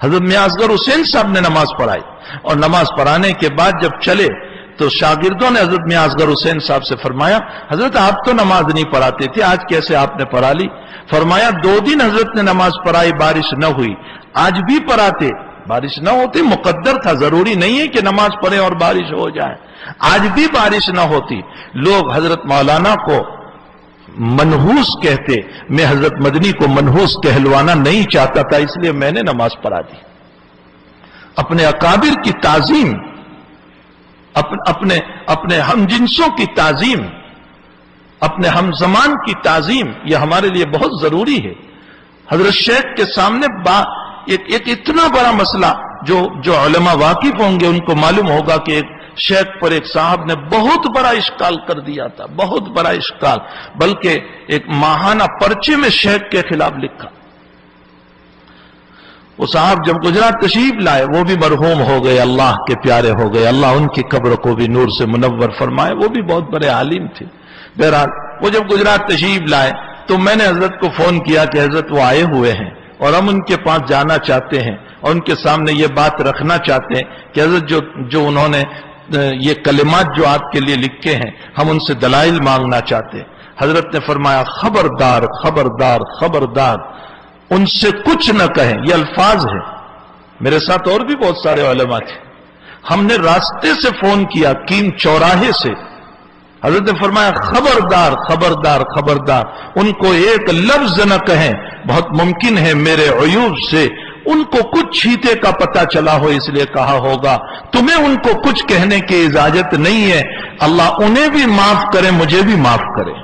حضرت میاں اصغر حسین صاحب نے نماز پڑھائی، اور نماز پڑھانے کے بعد جب چلے تو شاگردوں نے حضرت میاں اصغر حسین صاحب سے فرمایا، حضرت آپ تو نماز نہیں پڑھاتے تھے، آج کیسے آپ نے پڑھا لی؟ فرمایا 2 دن حضرت نے نماز پڑھائی، بارش نہ ہوئی. آج بھی پڑھاتے، بارش نہ ہوتی، مقدر تھا، ضروری نہیں ہے کہ نماز پڑھے اور بارش ہو جائے. آج بھی بارش نہ ہوتی. لوگ حضرت مولانا کو منحوس کہتے، میں حضرت مدنی کو منحوس کہلوانا نہیں چاہتا تھا، اس لیے میں نے نماز پڑھا دی. اپنے اکابر کی تعظیم، اپنے ہم جنسوں کی تعظیم، اپنے ہم زمان کی تعظیم، یہ ہمارے لیے بہت ضروری ہے. حضرت شیخ کے سامنے ایک اتنا بڑا مسئلہ جو علماء واقف ہوں گے ان کو معلوم ہوگا کہ ایک شیخ پر ایک صاحب نے بہت بڑا اشکال کر دیا تھا، بہت بڑا اشکال، بلکہ ایک ماہانہ پرچے میں شیخ کے خلاف لکھا. وہ صاحب جب گجرات تشریف لائے وہ بھی مرحوم ہو گئے، اللہ کے پیارے ہو گئے، اللہ ان کی قبر کو بھی نور سے منور فرمائے. وہ بھی بہت بڑے عالم تھے. بہرحال وہ جب گجرات تشریف لائے تو میں نے حضرت کو فون کیا کہ حضرت وہ آئے ہوئے ہیں اور ہم ان کے پاس جانا چاہتے ہیں اور ان کے سامنے یہ بات رکھنا چاہتے ہیں کہ حضرت جو انہوں نے یہ کلمات جو آپ کے لیے لکھے ہیں ہم ان سے دلائل مانگنا چاہتے ہیں. حضرت نے فرمایا، خبردار خبردار خبردار، ان سے کچھ نہ کہیں. یہ الفاظ ہیں. میرے ساتھ اور بھی بہت سارے علماء تھے. ہم نے راستے سے فون کیا، کیم چوراہے سے. حضرت نے فرمایا، خبردار خبردار خبردار، ان کو ایک لفظ نہ کہیں. بہت ممکن ہے میرے عیوب سے ان کو کچھ چھیتے کا پتہ چلا ہو اس لیے کہا ہوگا. تمہیں ان کو کچھ کہنے کی اجازت نہیں ہے. اللہ انہیں بھی معاف کرے، مجھے بھی معاف کرے.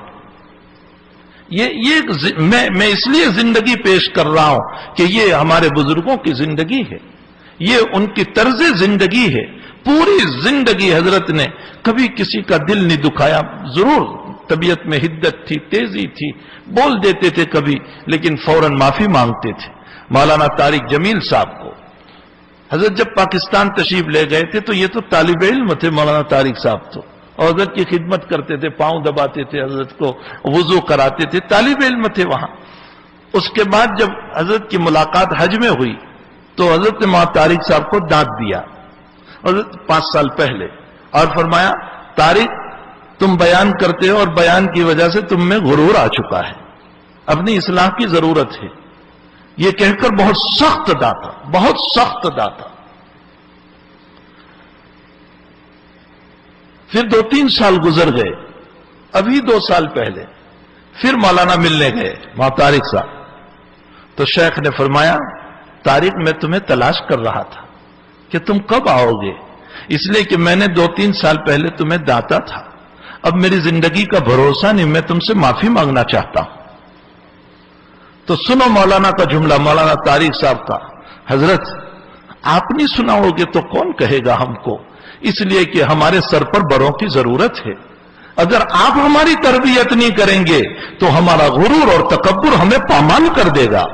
میں اس لیے زندگی پیش کر رہا ہوں کہ یہ ہمارے بزرگوں کی زندگی ہے، یہ ان کی طرز زندگی ہے. پوری زندگی حضرت نے کبھی کسی کا دل نہیں دکھایا. ضرور طبیعت میں حدت تھی، تیزی تھی، بول دیتے تھے کبھی، لیکن فوراً معافی مانگتے تھے. مولانا طارق جمیل صاحب کو حضرت جب پاکستان تشریف لے گئے تھے تو یہ تو طالب علم تھے مولانا طارق صاحب تو، اور حضرت کی خدمت کرتے تھے، پاؤں دباتے تھے، حضرت کو وضو کراتے تھے، طالب علم تھے وہاں. اس کے بعد جب حضرت کی ملاقات حج میں ہوئی تو حضرت نے مولانا طارق صاحب کو دانت دیا، حضرت 5 سال پہلے، اور فرمایا طارق تم بیان کرتے ہو اور بیان کی وجہ سے تم میں غرور آ چکا ہے، اپنی اصلاح کی ضرورت ہے. یہ کہہ کر بہت سخت ڈانٹا، بہت سخت ڈانٹا. پھر 2-3 سال گزر گئے. ابھی 2 سال پہلے پھر مولانا ملنے گئے مولانا طارق صاحب. تو شیخ نے فرمایا طارق میں تمہیں تلاش کر رہا تھا کہ تم کب آؤ گے، اس لیے کہ میں نے 2-3 سال پہلے تمہیں ڈانٹا تھا. اب میری زندگی کا بھروسہ نہیں، میں تم سے معافی مانگنا چاہتا ہوں. تو سنو مولانا کا جملہ، مولانا طارق صاحب کا. حضرت آپ نہیں سناؤ گے تو کون کہے گا ہم کو، اس لیے کہ ہمارے سر پر بڑوں کی ضرورت ہے. اگر آپ ہماری تربیت نہیں کریں گے تو ہمارا غرور اور تکبر ہمیں پامال کر دے گا.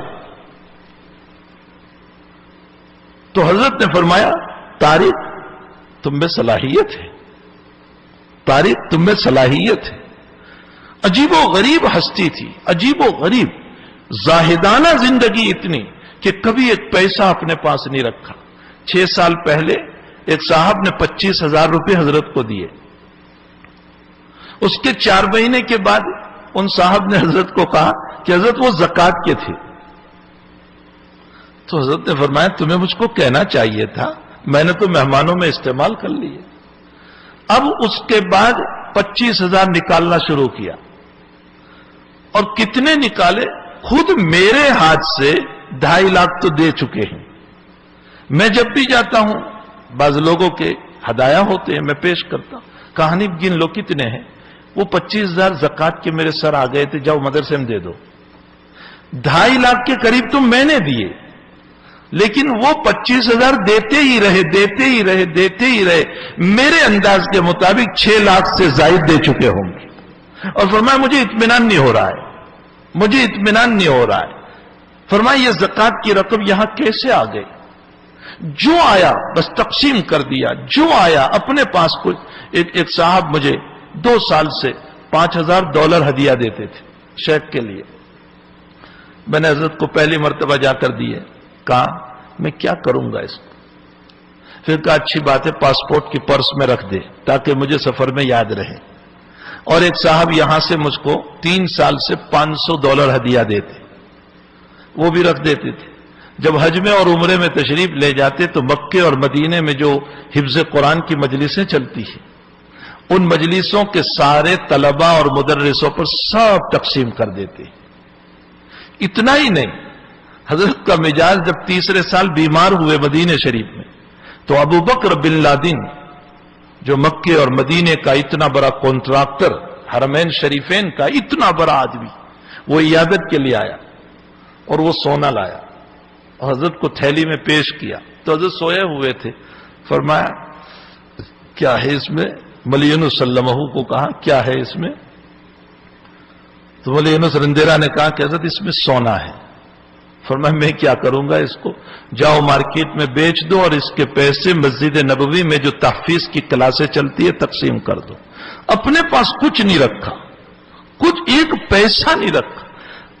تو حضرت نے فرمایا طارق تم میں صلاحیت ہے، طارق تم میں صلاحیت ہے. عجیب و غریب ہستی تھی، عجیب و غریب، زاہدانہ زندگی اتنی کہ کبھی ایک پیسہ اپنے پاس نہیں رکھا. 6 سال پہلے ایک صاحب نے 25,000 روپے حضرت کو دیے. اس کے 4 مہینے کے بعد ان صاحب نے حضرت کو کہا کہ حضرت وہ زکوٰۃ کے تھے. تو حضرت نے فرمایا تمہیں مجھ کو کہنا چاہیے تھا، میں نے تو مہمانوں میں استعمال کر لیے. اب اس کے بعد 25,000 نکالنا شروع کیا. اور کتنے نکالے؟ خود میرے ہاتھ سے 2.5 لاکھ تو دے چکے ہیں. میں جب بھی جاتا ہوں بعض لوگوں کے ہدایہ ہوتے ہیں، میں پیش کرتا ہوں. کہانی گن لو کتنے ہیں. وہ 25,000 زکوٰۃ کے میرے سر آ گئے تھے، جاؤ مدرسے میں دے دو. 2.5 لاکھ کے قریب تو میں نے دیے، لیکن وہ 25,000 دیتے ہی رہے، دیتے ہی رہے، دیتے ہی رہے. میرے انداز کے مطابق 6 لاکھ سے زائد دے چکے ہوں گے. اور فرمایا مجھے اطمینان نہیں ہو رہا ہے، مجھے اطمینان نہیں ہو رہا ہے. فرمایا یہ زکوٰۃ کی رقم یہاں کیسے آ گئی؟ جو آیا بس تقسیم کر دیا، جو آیا اپنے پاس. کچھ ایک صاحب مجھے 2 سال سے $5,000 ہدیہ دیتے تھے شیخ کے لیے. میں نے حضرت کو پہلی مرتبہ جا کر دیے. کہا میں کیا کروں گا اس کو؟ پھر کہا اچھی بات ہے پاسپورٹ کی پرس میں رکھ دے تاکہ مجھے سفر میں یاد رہے. اور ایک صاحب یہاں سے مجھ کو 3 سال سے $500 ہدیہ دیتے، وہ بھی رکھ دیتے تھے. جب حج میں اور عمرے میں تشریف لے جاتے تو مکے اور مدینے میں جو حفظ قرآن کی مجلسیں چلتی ہیں، ان مجلسوں کے سارے طلباء اور مدرسوں پر سب تقسیم کر دیتے. اتنا ہی نہیں، حضرت کا مزاج جب 3 سال بیمار ہوئے مدینے شریف میں تو ابو بکر بن لادن جو مکے اور مدینے کا اتنا بڑا کانٹریکٹر، حرمین شریفین کا اتنا بڑا آدمی، وہ عیادت کے لیے آیا اور وہ سونا لایا اور حضرت کو تھیلی میں پیش کیا. تو حضرت سوئے ہوئے تھے. فرمایا کیا ہے اس میں؟ مولی یونس صلی اللہ علیہ وسلم کو کہا کیا ہے اس میں؟ تو مولی یونس رندیرا نے کہا کہ حضرت اس میں سونا ہے. فرمایا میں کیا کروں گا اس کو؟ جاؤ مارکیٹ میں بیچ دو اور اس کے پیسے مسجد نبوی میں جو تحفیظ کی کلاسیں چلتی ہے تقسیم کر دو. اپنے پاس کچھ نہیں رکھا، کچھ ایک پیسہ نہیں رکھا.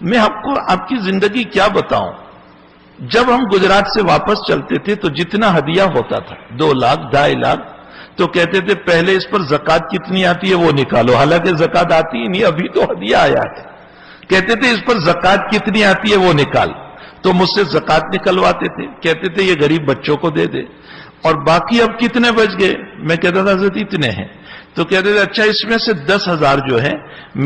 میں آپ کو آپ کی زندگی کیا بتاؤں. جب ہم گجرات سے واپس چلتے تھے تو جتنا ہدیہ ہوتا تھا 2 لاکھ 2.5 لاکھ، تو کہتے تھے پہلے اس پر زکوٰۃ کتنی آتی ہے وہ نکالو. حالانکہ زکوٰۃ آتی ہی نہیں، ابھی تو ہدیہ آیا ہے. کہتے تھے اس پر زکوٰۃ کتنی آتی ہے وہ نکال. تو مجھ سے زکوٰۃ نکلواتے تھے، کہتے تھے یہ غریب بچوں کو دے دے. اور باقی اب کتنے بچ گئے؟ میں کہتا تھا حضرت اتنے ہیں. تو کہتے تھے اچھا اس میں سے 10,000 جو ہے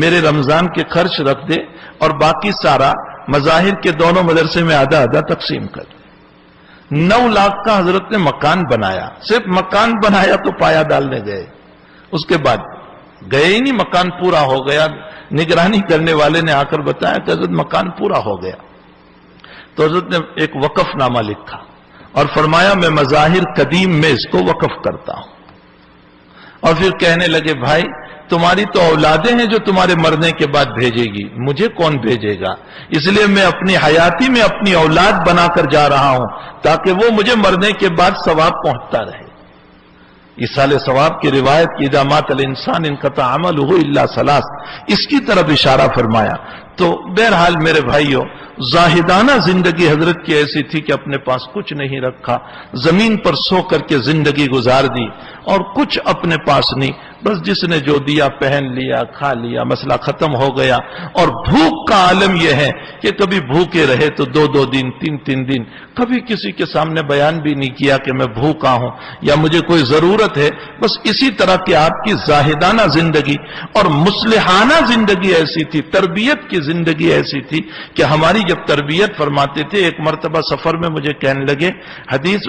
میرے رمضان کے خرچ رکھ دے اور باقی سارا مظاہر کے دونوں مدرسے میں آدھا آدھا تقسیم کر. 9 لاکھ کا حضرت نے مکان بنایا. صرف مکان بنایا تو پایا ڈالنے گئے، اس کے بعد گئے ہی نہیں. مکان پورا ہو گیا، نگرانی کرنے والے نے آ کر بتایا کہ حضرت مکان پورا ہو گیا. تو حضرت نے ایک وقف نامہ لکھا اور فرمایا میں مظاہر قدیم میں اس کو وقف کرتا ہوں. اور پھر کہنے لگے بھائی تمہاری تو اولادیں ہیں جو تمہارے مرنے کے بعد بھیجے گی، مجھے کون بھیجے گا؟ اس لیے میں اپنی حیاتی میں اپنی اولاد بنا کر جا رہا ہوں تاکہ وہ مجھے مرنے کے بعد ثواب پہنچتا رہے. ایصال ثواب کی روایت کی اذا مات الانسان انقطع عمله الا ثلاث، اس کی طرف اشارہ فرمایا. تو بہرحال میرے بھائیوں، زاہدانہ زندگی حضرت کی ایسی تھی کہ اپنے پاس کچھ نہیں رکھا، زمین پر سو کر کے زندگی گزار دی اور کچھ اپنے پاس نہیں، بس جس نے جو دیا پہن لیا، کھا لیا، مسئلہ ختم ہو گیا. اور بھوک کا عالم یہ ہے کہ کبھی بھوکے رہے تو 2 دن 3 دن، کبھی کسی کے سامنے بیان بھی نہیں کیا کہ میں بھوکا ہوں یا مجھے کوئی ضرورت ہے. بس اسی طرح کی آپ کی زاہدانہ زندگی اور مصلحانہ زندگی ایسی تھی، تربیت کی زندگی ایسی تھی کہ ہماری جب تربیت فرماتے تھے. ایک مرتبہ سفر میں مجھے کہنے لگے حدیث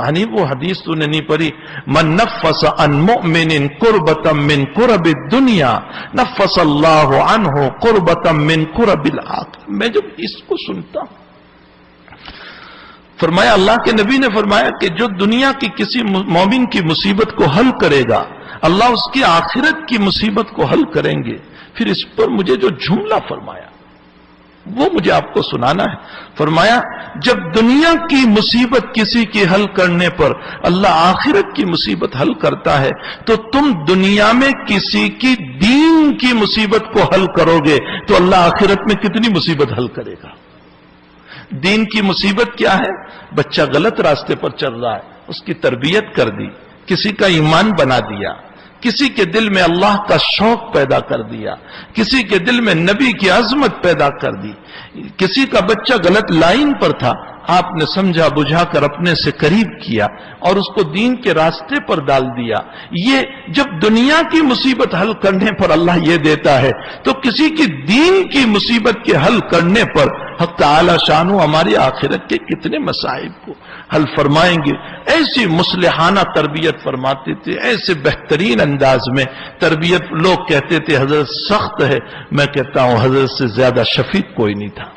حنیف، وہ حدیث تو نے نہیں پڑھی، من نفس عن مؤمن قربتا من قرب الدنیا نفس اللہ عنہ قربتا من قرب الآخرہ. میں جب اس کو سنتا ہوں، فرمایا اللہ کے نبی نے فرمایا کہ جو دنیا کی کسی مومن کی مصیبت کو حل کرے گا اللہ اس کی آخرت کی مصیبت کو حل کریں گے. پھر اس پر مجھے جو جملہ فرمایا وہ مجھے آپ کو سنانا ہے. فرمایا جب دنیا کی مصیبت کسی کی حل کرنے پر اللہ آخرت کی مصیبت حل کرتا ہے تو تم دنیا میں کسی کی دین کی مصیبت کو حل کرو گے تو اللہ آخرت میں کتنی مصیبت حل کرے گا. دین کی مصیبت کیا ہے؟ بچہ غلط راستے پر چل رہا ہے، اس کی تربیت کر دی، کسی کا ایمان بنا دیا، کسی کے دل میں اللہ کا شوق پیدا کر دیا، کسی کے دل میں نبی کی عظمت پیدا کر دی. کسی کا بچہ غلط لائن پر تھا، آپ نے سمجھا بجھا کر اپنے سے قریب کیا اور اس کو دین کے راستے پر ڈال دیا. یہ جب دنیا کی مصیبت حل کرنے پر اللہ یہ دیتا ہے تو کسی کی دین کی مصیبت کے حل کرنے پر حق تعالی شانو ہماری آخرت کے کتنے مصائب کو حل فرمائیں گے. ایسی مصلحانہ تربیت فرماتے تھے، ایسے بہترین انداز میں تربیت. لوگ کہتے تھے حضرت سخت ہے، میں کہتا ہوں حضرت سے زیادہ شفیق کوئی نہیں تھا.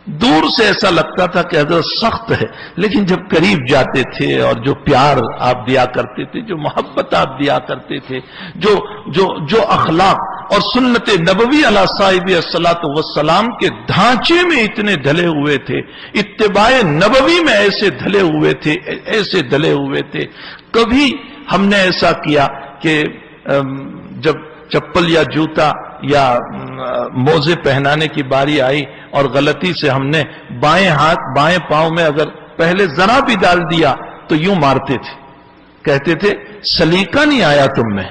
دور سے ایسا لگتا تھا کہ حضرت سخت ہے، لیکن جب قریب جاتے تھے اور جو پیار آپ دیا کرتے تھے، جو محبت آپ دیا کرتے تھے، جو اخلاق اور سنت نبوی علیہ صاحب الصلاۃ والسلام کے ڈھانچے میں اتنے ڈھلے ہوئے تھے، اتباع نبوی میں ایسے ڈھلے ہوئے تھے. کبھی ہم نے ایسا کیا کہ جب چپل یا جوتا یا موزے پہنانے کی باری آئی اور غلطی سے ہم نے بائیں پاؤں میں اگر پہلے ذرا بھی ڈال دیا تو یوں مارتے تھے، کہتے تھے سلیقہ نہیں آیا تم میں،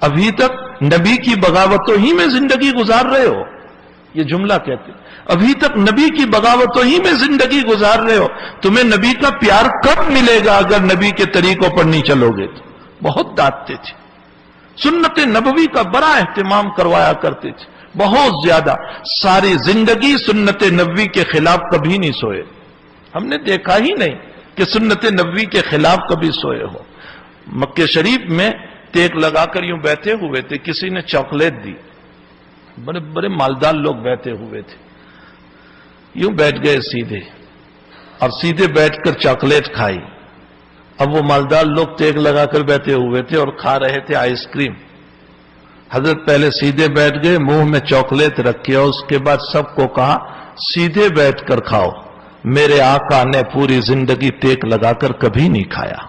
ابھی تک نبی کی بغاوتوں ہی میں زندگی گزار رہے ہو. یہ جملہ کہتے ابھی تک نبی کی بغاوتوں ہی میں زندگی گزار رہے ہو، تمہیں نبی کا پیار کب ملے گا اگر نبی کے طریقوں پر نہیں چلو گے. تو بہت ڈانٹتے تھے، سنت نبوی کا بڑا اہتمام کروایا کرتے تھے، بہت زیادہ. ساری زندگی سنت نبوی کے خلاف کبھی نہیں سوئے. ہم نے دیکھا ہی نہیں کہ سنت نبوی کے خلاف کبھی سوئے ہو. مکہ شریف میں ٹیک لگا کر یوں بیٹھے ہوئے تھے، کسی نے چاکلیٹ دی، بڑے بڑے مالدار لوگ بیٹھے ہوئے تھے، یوں بیٹھ گئے سیدھے اور سیدھے بیٹھ کر چاکلیٹ کھائی. اب وہ مالدار لوگ ٹیک لگا کر بیٹھے ہوئے تھے اور کھا رہے تھے آئس کریم. حضرت پہلے سیدھے بیٹھ گئے، منہ میں چاکلیٹ رکھے اور اس کے بعد سب کو کہا سیدھے بیٹھ کر کھاؤ، میرے آقا نے پوری زندگی ٹیک لگا کر کبھی نہیں کھایا.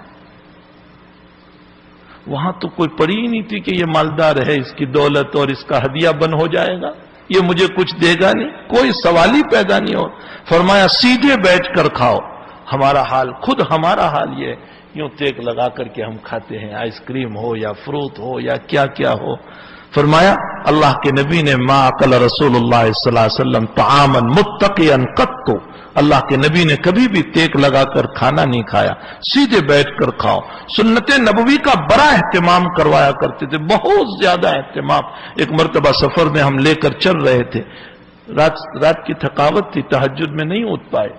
وہاں تو کوئی پڑی ہی نہیں تھی کہ یہ مالدار ہے، اس کی دولت اور اس کا ہدیہ بن ہو جائے گا، یہ مجھے کچھ دے گا نہیں، کوئی سوال ہی پیدا نہیں ہو. فرمایا سیدھے بیٹھ کر کھاؤ. ہمارا حال یہ یوں ٹیک لگا کر کے ہم کھاتے ہیں، آئس کریم ہو یا فروٹ ہو یا کیا کیا ہو. فرمایا اللہ کے نبی نے ما اکل رسول اللہ صلی اللہ علیہ وسلم طعاما متقیا قط، اللہ کے نبی نے کبھی بھی ٹیک لگا کر کھانا نہیں کھایا، سیدھے بیٹھ کر کھاؤ. سنت نبوی کا بڑا اہتمام کروایا کرتے تھے، بہت زیادہ اہتمام. ایک مرتبہ سفر میں ہم لے کر چل رہے تھے، رات کی تھکاوٹ تھی، تہجد میں نہیں اٹھ پائے.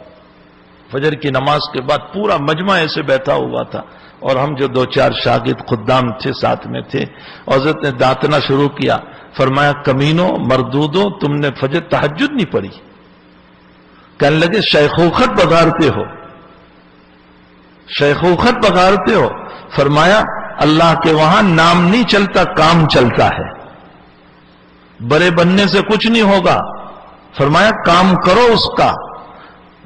فجر کی نماز کے بعد پورا مجمع ایسے بیٹھا ہوا تھا اور ہم جو 2-4 شاگرد خدام تھے ساتھ میں تھے، حضرت نے دانتنا شروع کیا، فرمایا کمینوں مردودوں تم نے فجر تہجد نہیں پڑھی؟ کہنے لگے شیخوخت بگاڑتے ہو، شیخوخت بگاڑتے ہو۔ فرمایا اللہ کے وہاں نام نہیں چلتا، کام چلتا ہے، بڑے بننے سے کچھ نہیں ہوگا۔ فرمایا کام کرو اس کا،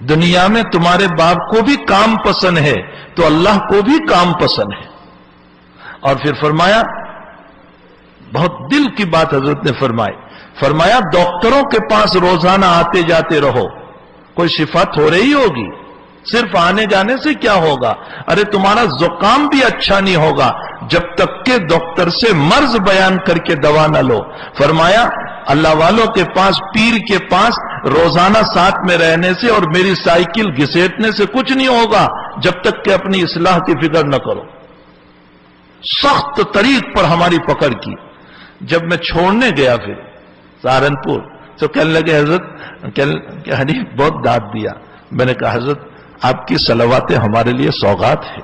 دنیا میں تمہارے باپ کو بھی کام پسند ہے تو اللہ کو بھی کام پسند ہے۔ اور پھر فرمایا بہت دل کی بات حضرت نے فرمائی، فرمایا ڈاکٹروں کے پاس روزانہ آتے جاتے رہو، کوئی شفا ہو رہی ہوگی، صرف آنے جانے سے کیا ہوگا؟ ارے تمہارا زکام بھی اچھا نہیں ہوگا جب تک کہ ڈاکٹر سے مرض بیان کر کے دوا نہ لو۔ فرمایا اللہ والوں کے پاس، پیر کے پاس روزانہ ساتھ میں رہنے سے اور میری سائیکل گھسیٹنے سے کچھ نہیں ہوگا جب تک کہ اپنی اصلاح کی فکر نہ کرو۔ سخت طریق پر ہماری پکڑ کی۔ جب میں چھوڑنے گیا پھر سہارنپور تو کہنے لگے حضرت حنیف بہت داد دیا۔ میں نے کہا حضرت آپ کی صلواتیں ہمارے لیے سوغات ہے،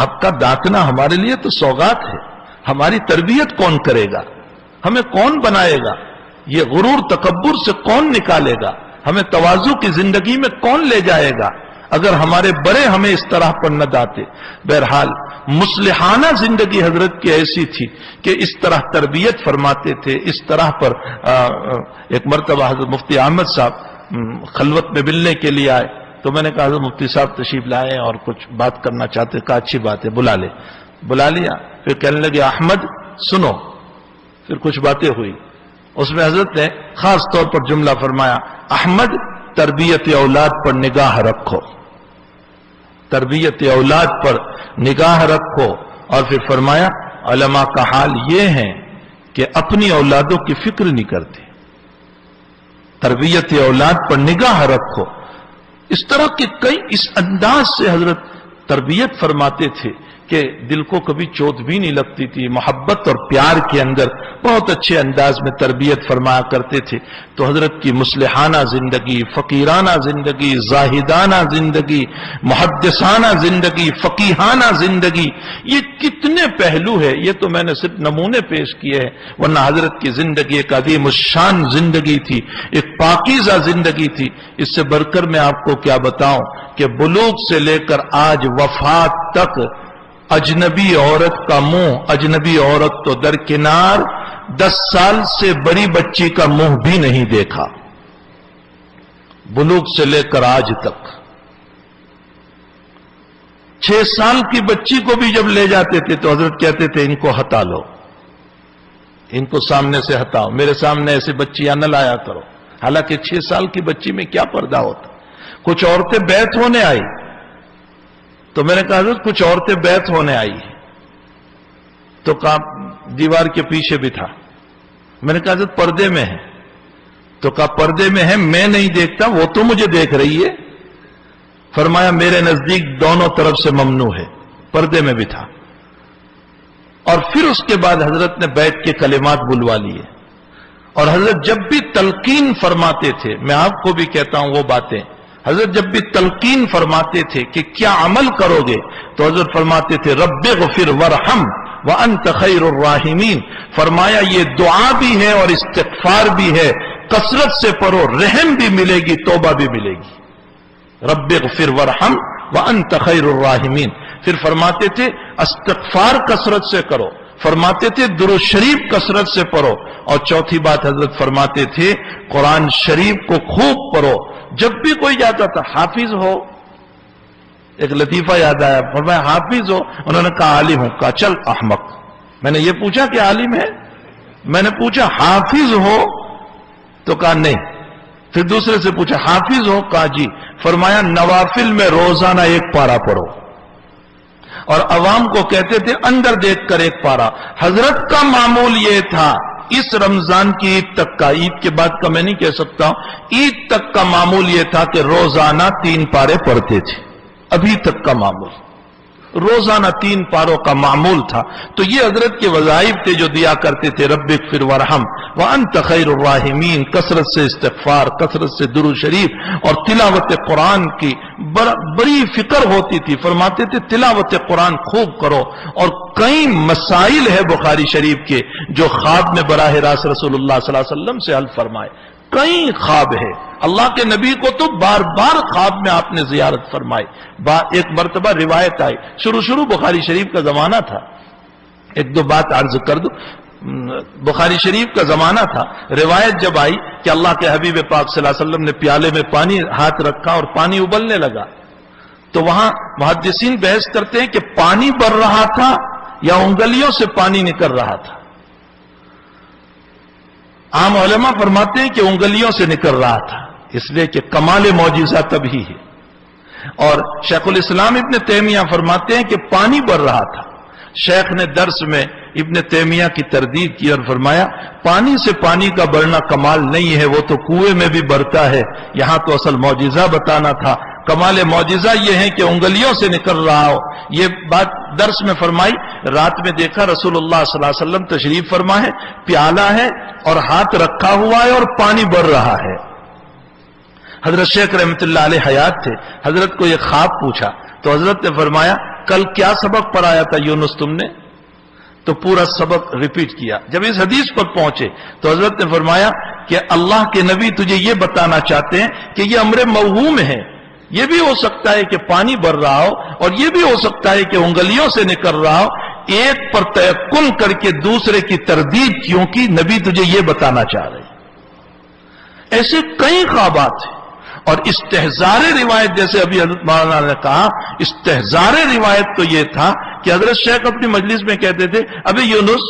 آپ کا دانتنا ہمارے لیے تو سوغات ہے، ہماری تربیت کون کرے گا؟ ہمیں کون بنائے گا؟ یہ غرور تکبر سے کون نکالے گا؟ ہمیں تواضع کی زندگی میں کون لے جائے گا اگر ہمارے بڑے ہمیں اس طرح پر نہ داتے؟ بہرحال مصلحانہ زندگی حضرت کی ایسی تھی کہ اس طرح تربیت فرماتے تھے، اس طرح پر ایک مرتبہ حضرت مفتی احمد صاحب خلوت میں ملنے کے لیے آئے تو میں نے کہا حضرت مفتی صاحب تشریف لائے اور کچھ بات کرنا چاہتے، کہا اچھی بات ہے بلا لے۔ بلا لیا، پھر کہنے لگے احمد سنو، پھر کچھ باتیں ہوئی، اس میں حضرت نے خاص طور پر جملہ فرمایا احمد تربیت اولاد پر نگاہ رکھو، تربیت اولاد پر نگاہ رکھو۔ اور پھر فرمایا علماء کا حال یہ ہے کہ اپنی اولادوں کی فکر نہیں کرتے، تربیت اولاد پر نگاہ رکھو۔ اس طرح کے کئی اس انداز سے حضرت تربیت فرماتے تھے کہ دل کو کبھی چوٹ بھی نہیں لگتی تھی، محبت اور پیار کے اندر بہت اچھے انداز میں تربیت فرمایا کرتے تھے۔ تو حضرت کی مصلحانہ زندگی، فقیرانہ زندگی، زاہدانہ زندگی، محدثانہ زندگی، فقیہانہ زندگی، یہ کتنے پہلو ہے، یہ تو میں نے صرف نمونے پیش کیے ہیں، ورنہ حضرت کی زندگی ایک عظیم الشان زندگی تھی، ایک پاکیزہ زندگی تھی۔ اس سے بڑھ کر میں آپ کو کیا بتاؤں کہ بلوغ سے لے کر آج وفات تک اجنبی عورت کا منہ، اجنبی عورت تو درکنار، 10 سال سے بڑی بچی کا منہ بھی نہیں دیکھا، بلوغ سے لے کر آج تک۔ 6 سال کی بچی کو بھی جب لے جاتے تھے تو حضرت کہتے تھے ان کو ہٹا لو، ان کو سامنے سے ہٹاؤ، میرے سامنے ایسے بچیاں نہ لایا کرو۔ حالانکہ 6 سال کی بچی میں کیا پردہ ہوتا۔ کچھ عورتیں بیعت ہونے آئی تو میں نے کہا حضرت کچھ عورتیں بیعت ہونے آئی تو کہا دیوار کے پیچھے بھی تھا۔ میں نے کہا حضرت پردے میں ہے تو کہا پردے میں ہے، میں نہیں دیکھتا، وہ تو مجھے دیکھ رہی ہے۔ فرمایا میرے نزدیک دونوں طرف سے ممنوع ہے، پردے میں بھی تھا۔ اور پھر اس کے بعد حضرت نے بیعت کے کلمات بلوا لیے، اور حضرت جب بھی تلقین فرماتے تھے، میں آپ کو بھی کہتا ہوں وہ باتیں، حضرت جب بھی تلقین فرماتے تھے کہ کیا عمل کرو گے تو حضرت فرماتے تھے رب اغفر ورحم وانت خیر الراحمین۔ فرمایا یہ دعا بھی ہے اور استغفار بھی ہے، کثرت سے پڑھو، رحم بھی ملے گی، توبہ بھی ملے گی۔ رب اغفر ورحم وانت خیر الراحمین۔ پھر فرماتے تھے استغفار کثرت سے کرو، فرماتے تھے درود شریف کثرت سے پڑھو، اور چوتھی بات حضرت فرماتے تھے قرآن شریف کو خوب پڑھو۔ جب بھی کوئی جاتا تھا حافظ ہو، ایک لطیفہ یاد آیا، فرمایا حافظ ہو، انہوں نے کہا عالم ہوں، کہا چل احمق۔ میں نے یہ پوچھا کہ عالم ہے؟ میں نے پوچھا حافظ ہو تو کہا نہیں۔ پھر دوسرے سے پوچھا حافظ ہو؟ کہا جی۔ فرمایا نوافل میں روزانہ 1 پارہ پڑھو، اور عوام کو کہتے تھے اندر دیکھ کر 1 پارہ۔ حضرت کا معمول یہ تھا اس رمضان کی عید تک کا، عید کے بعد کا میں نہیں کہہ سکتا ہوں، عید تک کا معمول یہ تھا کہ روزانہ 3 پارے پڑھتے تھے، ابھی تک کا معمول۔ روزانہ 3 پاروں کا معمول تھا. تو یہ حضرت کے وظائف تھے جو دیا کرتے تھے. رب اغفر وارحم وانت خیر الراحمین. کثرت سے استغفار، کثرت سے درود شریف اور تلاوت قرآن کی بڑی فکر ہوتی تھی. فرماتے تھے تلاوت قرآن خوب کرو. اور کئی مسائل ہے بخاری شریف کے جو خواب میں براہ راست رسول اللہ صلی اللہ علیہ وسلم سے حل فرمائے. کئی خواب ہے. اللہ کے نبی کو تو بار بار خواب میں آپ نے زیارت فرمائی. ایک مرتبہ روایت آئی، شروع بخاری شریف کا زمانہ تھا. ایک دو بات عرض کر دو. بخاری شریف کا زمانہ تھا. روایت جب آئی کہ اللہ کے حبیب پاک صلی اللہ علیہ وسلم نے پیالے میں پانی ہاتھ رکھا اور پانی ابلنے لگا، تو وہاں محدثین بحث کرتے ہیں کہ پانی بر رہا تھا یا انگلیوں سے پانی نکل رہا تھا. عام علماء فرماتے ہیں کہ انگلیوں سے نکل رہا تھا، اس لیے کہ کمال معجزہ تب ہی ہے. اور شیخ الاسلام ابن تیمیہ فرماتے ہیں کہ پانی بر رہا تھا. شیخ نے درس میں ابن تیمیہ کی تردید کی اور فرمایا پانی سے پانی کا بڑھنا کمال نہیں ہے، وہ تو کنویں میں بھی بڑھتا ہے. یہاں تو اصل معجزہ بتانا تھا. کمال معجزہ یہ ہے کہ انگلیوں سے نکل رہا ہو. یہ بات درس میں فرمائی. رات میں دیکھا رسول اللہ صلی اللہ علیہ وسلم تشریف فرما ہے، پیالہ ہے اور ہاتھ رکھا ہوا ہے اور پانی بڑھ رہا ہے. حضرت شیخ رحمۃ اللہ علیہ حیات تھے. حضرت کو یہ خواب پوچھا تو حضرت نے فرمایا کل کیا سبق پڑھایا تھا یونس تم نے؟ تو پورا سبق ریپیٹ کیا. جب اس حدیث پر پہنچے تو حضرت نے فرمایا کہ اللہ کے نبی تجھے یہ بتانا چاہتے ہیں کہ یہ امر موہوم ہے. یہ بھی ہو سکتا ہے کہ پانی بڑھ رہا ہو اور یہ بھی ہو سکتا ہے کہ انگلیوں سے نکل رہا ہو. ایک پر تیقن کر کے دوسرے کی تردید کیوں کی؟ نبی تجھے یہ بتانا چاہ رہے ہیں. ایسے کئی خوابات ہیں. اور استحضار روایت جیسے ابھی حضرت مولانا نے کہا، استحضار روایت تو یہ تھا کہ حضرت شیخ اپنی مجلس میں کہتے تھے ابھی یونس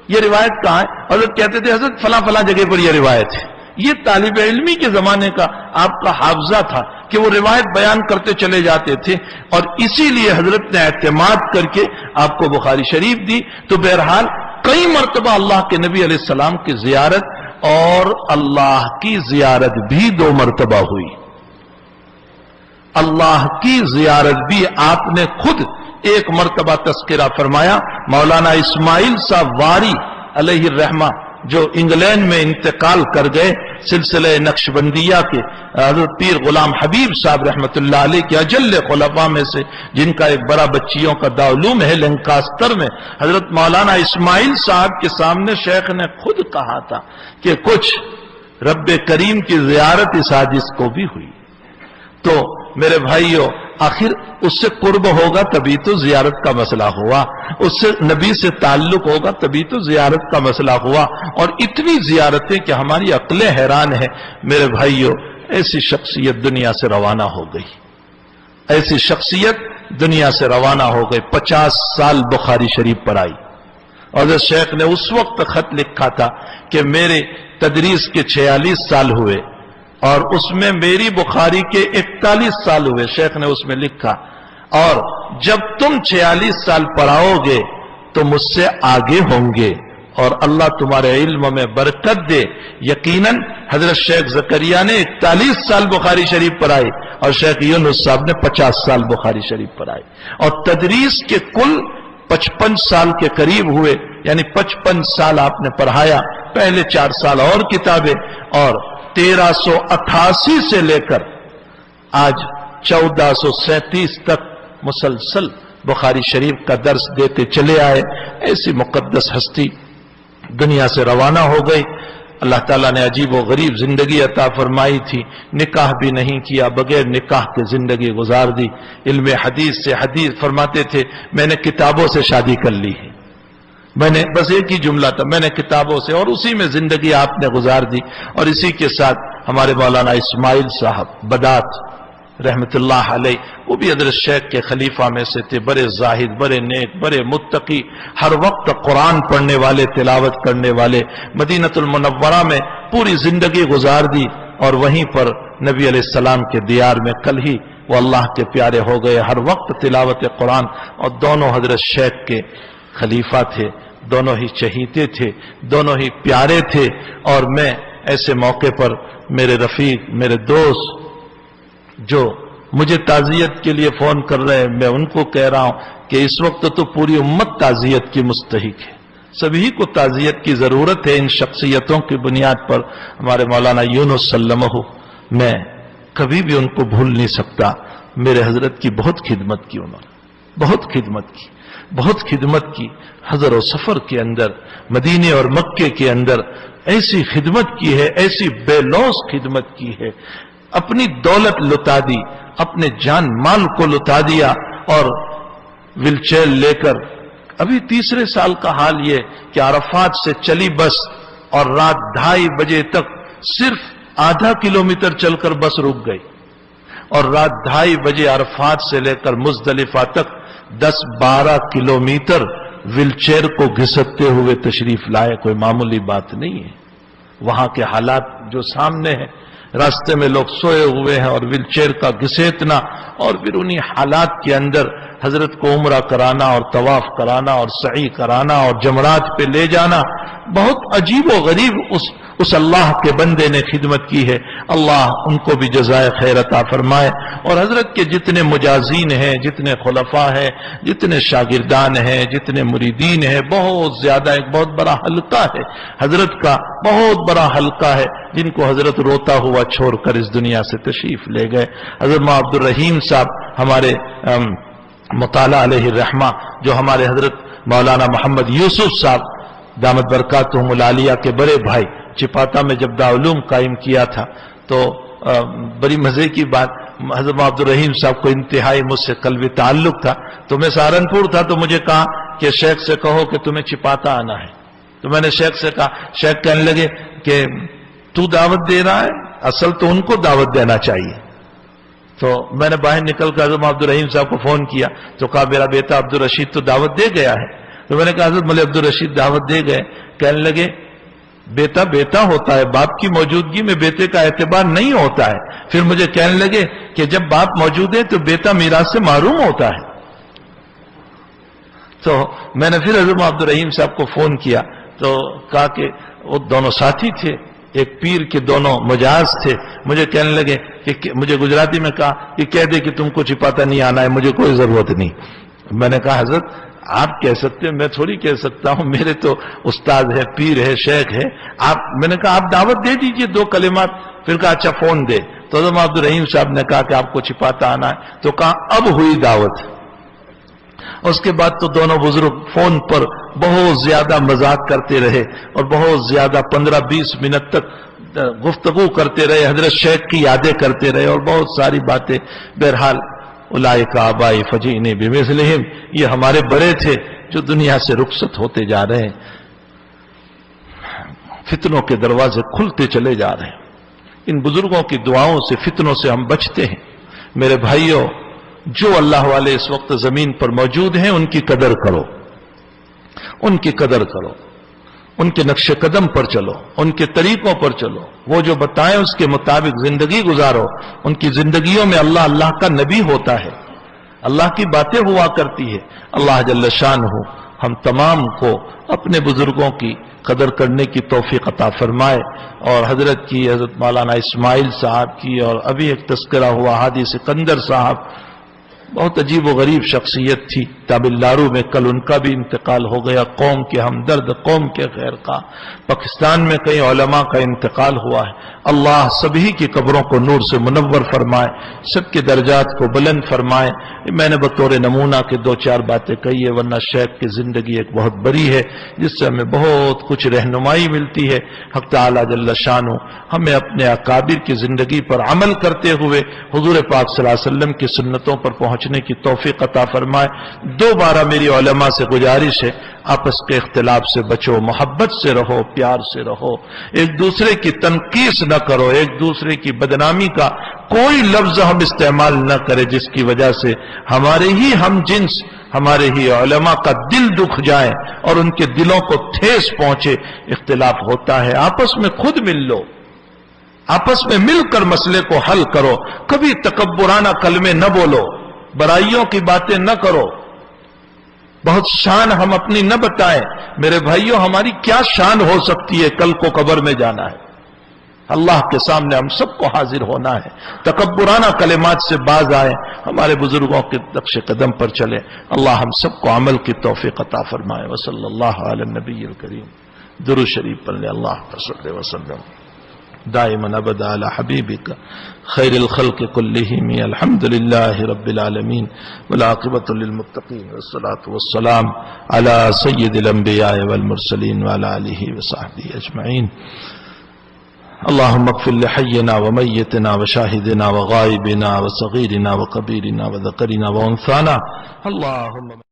یہ روایت کہاں ہے؟ حضرت کہتے تھے حضرت فلاں فلاں جگہ پر یہ روایت ہے. یہ طالب علمی کے زمانے کا آپ کا حافظہ تھا کہ وہ روایت بیان کرتے چلے جاتے تھے، اور اسی لیے حضرت نے اعتماد کر کے آپ کو بخاری شریف دی. تو بہرحال کئی مرتبہ اللہ کے نبی علیہ السلام کی زیارت اور اللہ کی زیارت بھی 2 مرتبہ ہوئی. اللہ کی زیارت بھی آپ نے خود ایک مرتبہ تذکرہ فرمایا. مولانا اسماعیل صاحب واری علیہ الرحمہ جو انگلینڈ میں انتقال کر گئے، سلسلہ نقشبندیہ کے حضرت پیر غلام حبیب صاحب رحمت اللہ علیہ کے اجل خلفاء میں سے، جن کا ایک بڑا بچیوں کا دارالعلوم ہے لینکاسٹر میں. حضرت مولانا اسماعیل صاحب کے سامنے شیخ نے خود کہا تھا کہ کچھ رب کریم کی زیارت اس حادث کو بھی ہوئی. تو میرے بھائیوں، آخر اس سے قرب ہوگا تبھی تو زیارت کا مسئلہ ہوا، اس سے نبی سے تعلق ہوگا تبھی تو زیارت کا مسئلہ ہوا. اور اتنی زیارتیں کہ ہماری عقلیں حیران ہیں. میرے بھائیوں، ایسی شخصیت دنیا سے روانہ ہو گئی. ایسی شخصیت دنیا سے روانہ ہو گئی. 50 سال بخاری شریف پڑھائی. اور حضرت شیخ نے اس وقت خط لکھا تھا کہ میرے تدریس کے 46 سال ہوئے اور اس میں میری بخاری کے 41 سال ہوئے. شیخ نے اس میں لکھا اور جب تم 46 سال پڑھاؤ گے تو مجھ سے آگے ہوں گے اور اللہ تمہارے علم میں برکت دے. یقیناً حضرت شیخ زکریا نے 41 سال بخاری شریف پڑھائی اور شیخ یونس صاحب نے 50 سال بخاری شریف پڑھائی. اور تدریس کے کل 55 سال کے قریب ہوئے، یعنی 55 سال آپ نے پڑھایا. پہلے 4 سال اور کتابیں، اور 1388 سے لے کر آج 1437 تک مسلسل بخاری شریف کا درس دیتے چلے آئے. ایسی مقدس ہستی دنیا سے روانہ ہو گئی. اللہ تعالیٰ نے عجیب و غریب زندگی عطا فرمائی تھی. نکاح بھی نہیں کیا، بغیر نکاح کے زندگی گزار دی. علم حدیث سے حدیث فرماتے تھے میں نے کتابوں سے شادی کر لی ہے. میں نے بس ایک ہی جملہ تھا، میں نے کتابوں سے، اور اسی میں زندگی آپ نے گزار دی. اور اسی کے ساتھ ہمارے مولانا اسماعیل صاحب بدات رحمت اللہ علیہ، وہ بھی حضرت شیخ کے خلیفہ میں سے تھے. بڑے زاہد، بڑے نیک، بڑے متقی، ہر وقت قرآن پڑھنے والے، تلاوت کرنے والے. مدینہ المنورہ میں پوری زندگی گزار دی اور وہیں پر نبی علیہ السلام کے دیار میں کل ہی وہ اللہ کے پیارے ہو گئے. ہر وقت تلاوت قرآن. اور دونوں حضرت شیخ کے خلیفہ تھے، دونوں ہی چہیتے تھے، دونوں ہی پیارے تھے. اور میں ایسے موقع پر میرے رفیق، میرے دوست جو مجھے تعزیت کے لیے فون کر رہے ہیں، میں ان کو کہہ رہا ہوں کہ اس وقت تو پوری امت تعزیت کی مستحق ہے، سبھی کو تعزیت کی ضرورت ہے۔ ان شخصیتوں کی بنیاد پر ہمارے مولانا یونس سلمہ، میں کبھی بھی ان کو بھول نہیں سکتا۔ میرے حضرت کی بہت خدمت کی انہوں نے، بہت خدمت کی حضر و سفر کے اندر، مدینے اور مکے کے اندر ایسی خدمت کی ہے، ایسی بے لوث خدمت کی ہے، اپنی دولت لٹا دی، اپنے جان مال کو لٹا دیا، اور ویل چیئر لے کر ابھی تیسرے سال کا حال یہ کہ عرفات سے چلی بس اور رات 2:30 بجے تک صرف آدھا کلومیٹر چل کر بس رک گئی، اور رات 2:30 بجے عرفات سے لے کر مزدلفہ تک 10-12 کلومیٹر ویل چیئر کو گھسٹتے ہوئے تشریف لائے۔ کوئی معمولی بات نہیں ہے۔ وہاں کے حالات جو سامنے ہیں، راستے میں لوگ سوئے ہوئے ہیں اور ویل چیئر کا گھسیٹنا، اور پھر انہی حالات کے اندر حضرت کو عمرہ کرانا اور طواف کرانا اور سعی کرانا اور جمرات پہ لے جانا، بہت عجیب و غریب اس اللہ کے بندے نے خدمت کی ہے۔ اللہ ان کو بھی جزائے خیر عطا فرمائے، اور حضرت کے جتنے مجازین ہیں، جتنے خلفاء ہیں، جتنے شاگردان ہیں، جتنے مریدین ہیں، بہت زیادہ، ایک بہت بڑا حلقہ ہے حضرت کا، بہت بڑا حلقہ ہے، جن کو حضرت روتا ہوا چھوڑ کر اس دنیا سے تشریف لے گئے۔ حضرت مولانا عبد الرحیم صاحب ہمارے مطالعہ علیہ الرحمہ، جو ہمارے حضرت مولانا محمد یوسف صاحب دامت برکاتہم العالیہ کے بڑے بھائی، چپاتا میں جب دارالعلوم قائم کیا تھا تو بڑی مزے کی بات، حضرت عبد الرحیم صاحب کو انتہائی مجھ سے قلبی تعلق تھا، تو میں سہارنپور تھا، تو مجھے کہا کہ شیخ سے کہو کہ تمہیں چپاتا آنا ہے۔ تو میں نے شیخ سے کہا، شیخ کہنے لگے کہ تو دعوت دے رہا ہے، اصل تو ان کو دعوت دینا چاہیے۔ تو میں نے باہر نکل کر حضرت عبد الرحیم صاحب کو فون کیا، تو کہا میرا بیٹا عبد الرشید تو دعوت دے گیا ہے۔ تو میں نے کہا حضرت مولوی عبد الرشید دعوت دے گئے؟ کہنے لگے بیٹا بیٹا ہوتا ہے، باپ کی موجودگی میں بیٹے کا اعتبار نہیں ہوتا ہے۔ پھر مجھے کہنے لگے کہ جب باپ موجود ہے تو بیٹا میراث سے محروم ہوتا ہے۔ تو میں نے پھر حضرت عبد الرحیم صاحب کو فون کیا، تو کہا کہ وہ دونوں ساتھی تھے، ایک پیر کے دونوں مجاز تھے۔ مجھے کہنے لگے کہ مجھے گجراتی میں کہا کہ کہہ دے کہ تم کو چپاتا نہیں آنا ہے، مجھے کوئی ضرورت نہیں۔ میں نے کہا حضرت آپ کہہ سکتے ہیں، میں تھوڑی کہہ سکتا ہوں، میرے تو استاد ہے، پیر ہے، شیخ ہے۔ میں نے کہا آپ دعوت دے دیجئے 2 کلمات۔ پھر کہا اچھا فون دے۔ تو حضرت عبد الرحیم صاحب نے کہا کہ آپ کو چپاتا آنا ہے، تو کہا اب ہوئی دعوت۔ اس کے بعد تو دونوں بزرگ فون پر بہت زیادہ مذاق کرتے رہے، اور بہت زیادہ 15-20 منٹ تک گفتگو کرتے رہے، حضرت شیخ کی یادیں کرتے رہے، اور بہت ساری باتیں۔ بہرحال اولئک آبائی فجئنی بمثلہم، یہ ہمارے بڑے تھے جو دنیا سے رخصت ہوتے جا رہے ہیں۔ فتنوں کے دروازے کھلتے چلے جا رہے ہیں، ان بزرگوں کی دعاؤں سے فتنوں سے ہم بچتے ہیں۔ میرے بھائیوں، جو اللہ والے اس وقت زمین پر موجود ہیں ان کی قدر کرو، ان کی قدر کرو، ان کے نقش قدم پر چلو، ان کے طریقوں پر چلو، وہ جو بتائیں اس کے مطابق زندگی گزارو۔ ان کی زندگیوں میں اللہ کا نبی ہوتا ہے، اللہ کی باتیں ہوا کرتی ہے۔ اللہ جل شانہ ہم تمام کو اپنے بزرگوں کی قدر کرنے کی توفیق عطا فرمائے، اور حضرت کی، حضرت مولانا اسماعیل صاحب کی، اور ابھی ایک تذکرہ ہوا ہادی سکندر صاحب، بہت عجیب و غریب شخصیت تھی، تابلارو میں کل ان کا بھی انتقال ہو گیا۔ قوم کے ہمدرد، قوم کے خیر خواہ، پاکستان میں کئی علماء کا انتقال ہوا ہے۔ اللہ سبھی کی قبروں کو نور سے منور فرمائے، سب کے درجات کو بلند فرمائے۔ میں نے بطور نمونہ کے 2-4 باتیں کہی ہے، ورنہ شیخ کی زندگی ایک بہت بڑی ہے جس سے ہمیں بہت کچھ رہنمائی ملتی ہے۔ حق تعالی جل شانہ ہمیں اپنے اکابر کی زندگی پر عمل کرتے ہوئے حضور پاک صلی اللہ علیہ وسلم کی سنتوں پر پہنچنے کی توفیق عطا فرمائے۔ دوبارہ میری علماء سے گزارش ہے، آپس کے اختلاف سے بچو، محبت سے رہو، پیار سے رہو، ایک دوسرے کی تنقیص نہ کرو، ایک دوسرے کی بدنامی کا کوئی لفظ ہم استعمال نہ کریں جس کی وجہ سے ہمارے ہی ہم جنس، ہمارے ہی علماء کا دل دکھ جائے اور ان کے دلوں کو ٹھیس پہنچے۔ اختلاف ہوتا ہے، آپس میں خود مل لو، آپس میں مل کر مسئلے کو حل کرو، کبھی تکبرانہ کلمے نہ بولو، برائیوں کی باتیں نہ کرو، بہت شان ہم اپنی نہ بتائیں۔ میرے بھائیوں، ہماری کیا شان ہو سکتی ہے؟ کل کو قبر میں جانا ہے، اللہ کے سامنے ہم سب کو حاضر ہونا ہے، تکبرانہ کلمات سے باز آئیں، ہمارے بزرگوں کے نقش قدم پر چلیں۔ اللہ ہم سب کو عمل کی توفیق عطا فرمائے۔ وصلی اللہ علی النبی الکریم۔ درود شریف پڑھ لیں۔ اللہ صلی وسلم دائما ابدا علی حبیبک خیر الخلق کلہم الحمد للہ رب العالمین والعاقبۃ للمتقین والصلاۃ والسلام علی سید الانبیاء والمرسلین وعلی آلہ وصحبہ اجمعین۔ اللهم اغفر لحينا وميتنا وشاهدنا وغائبنا وصغيرنا وكبيرنا وذكرنا وانثانا اللهم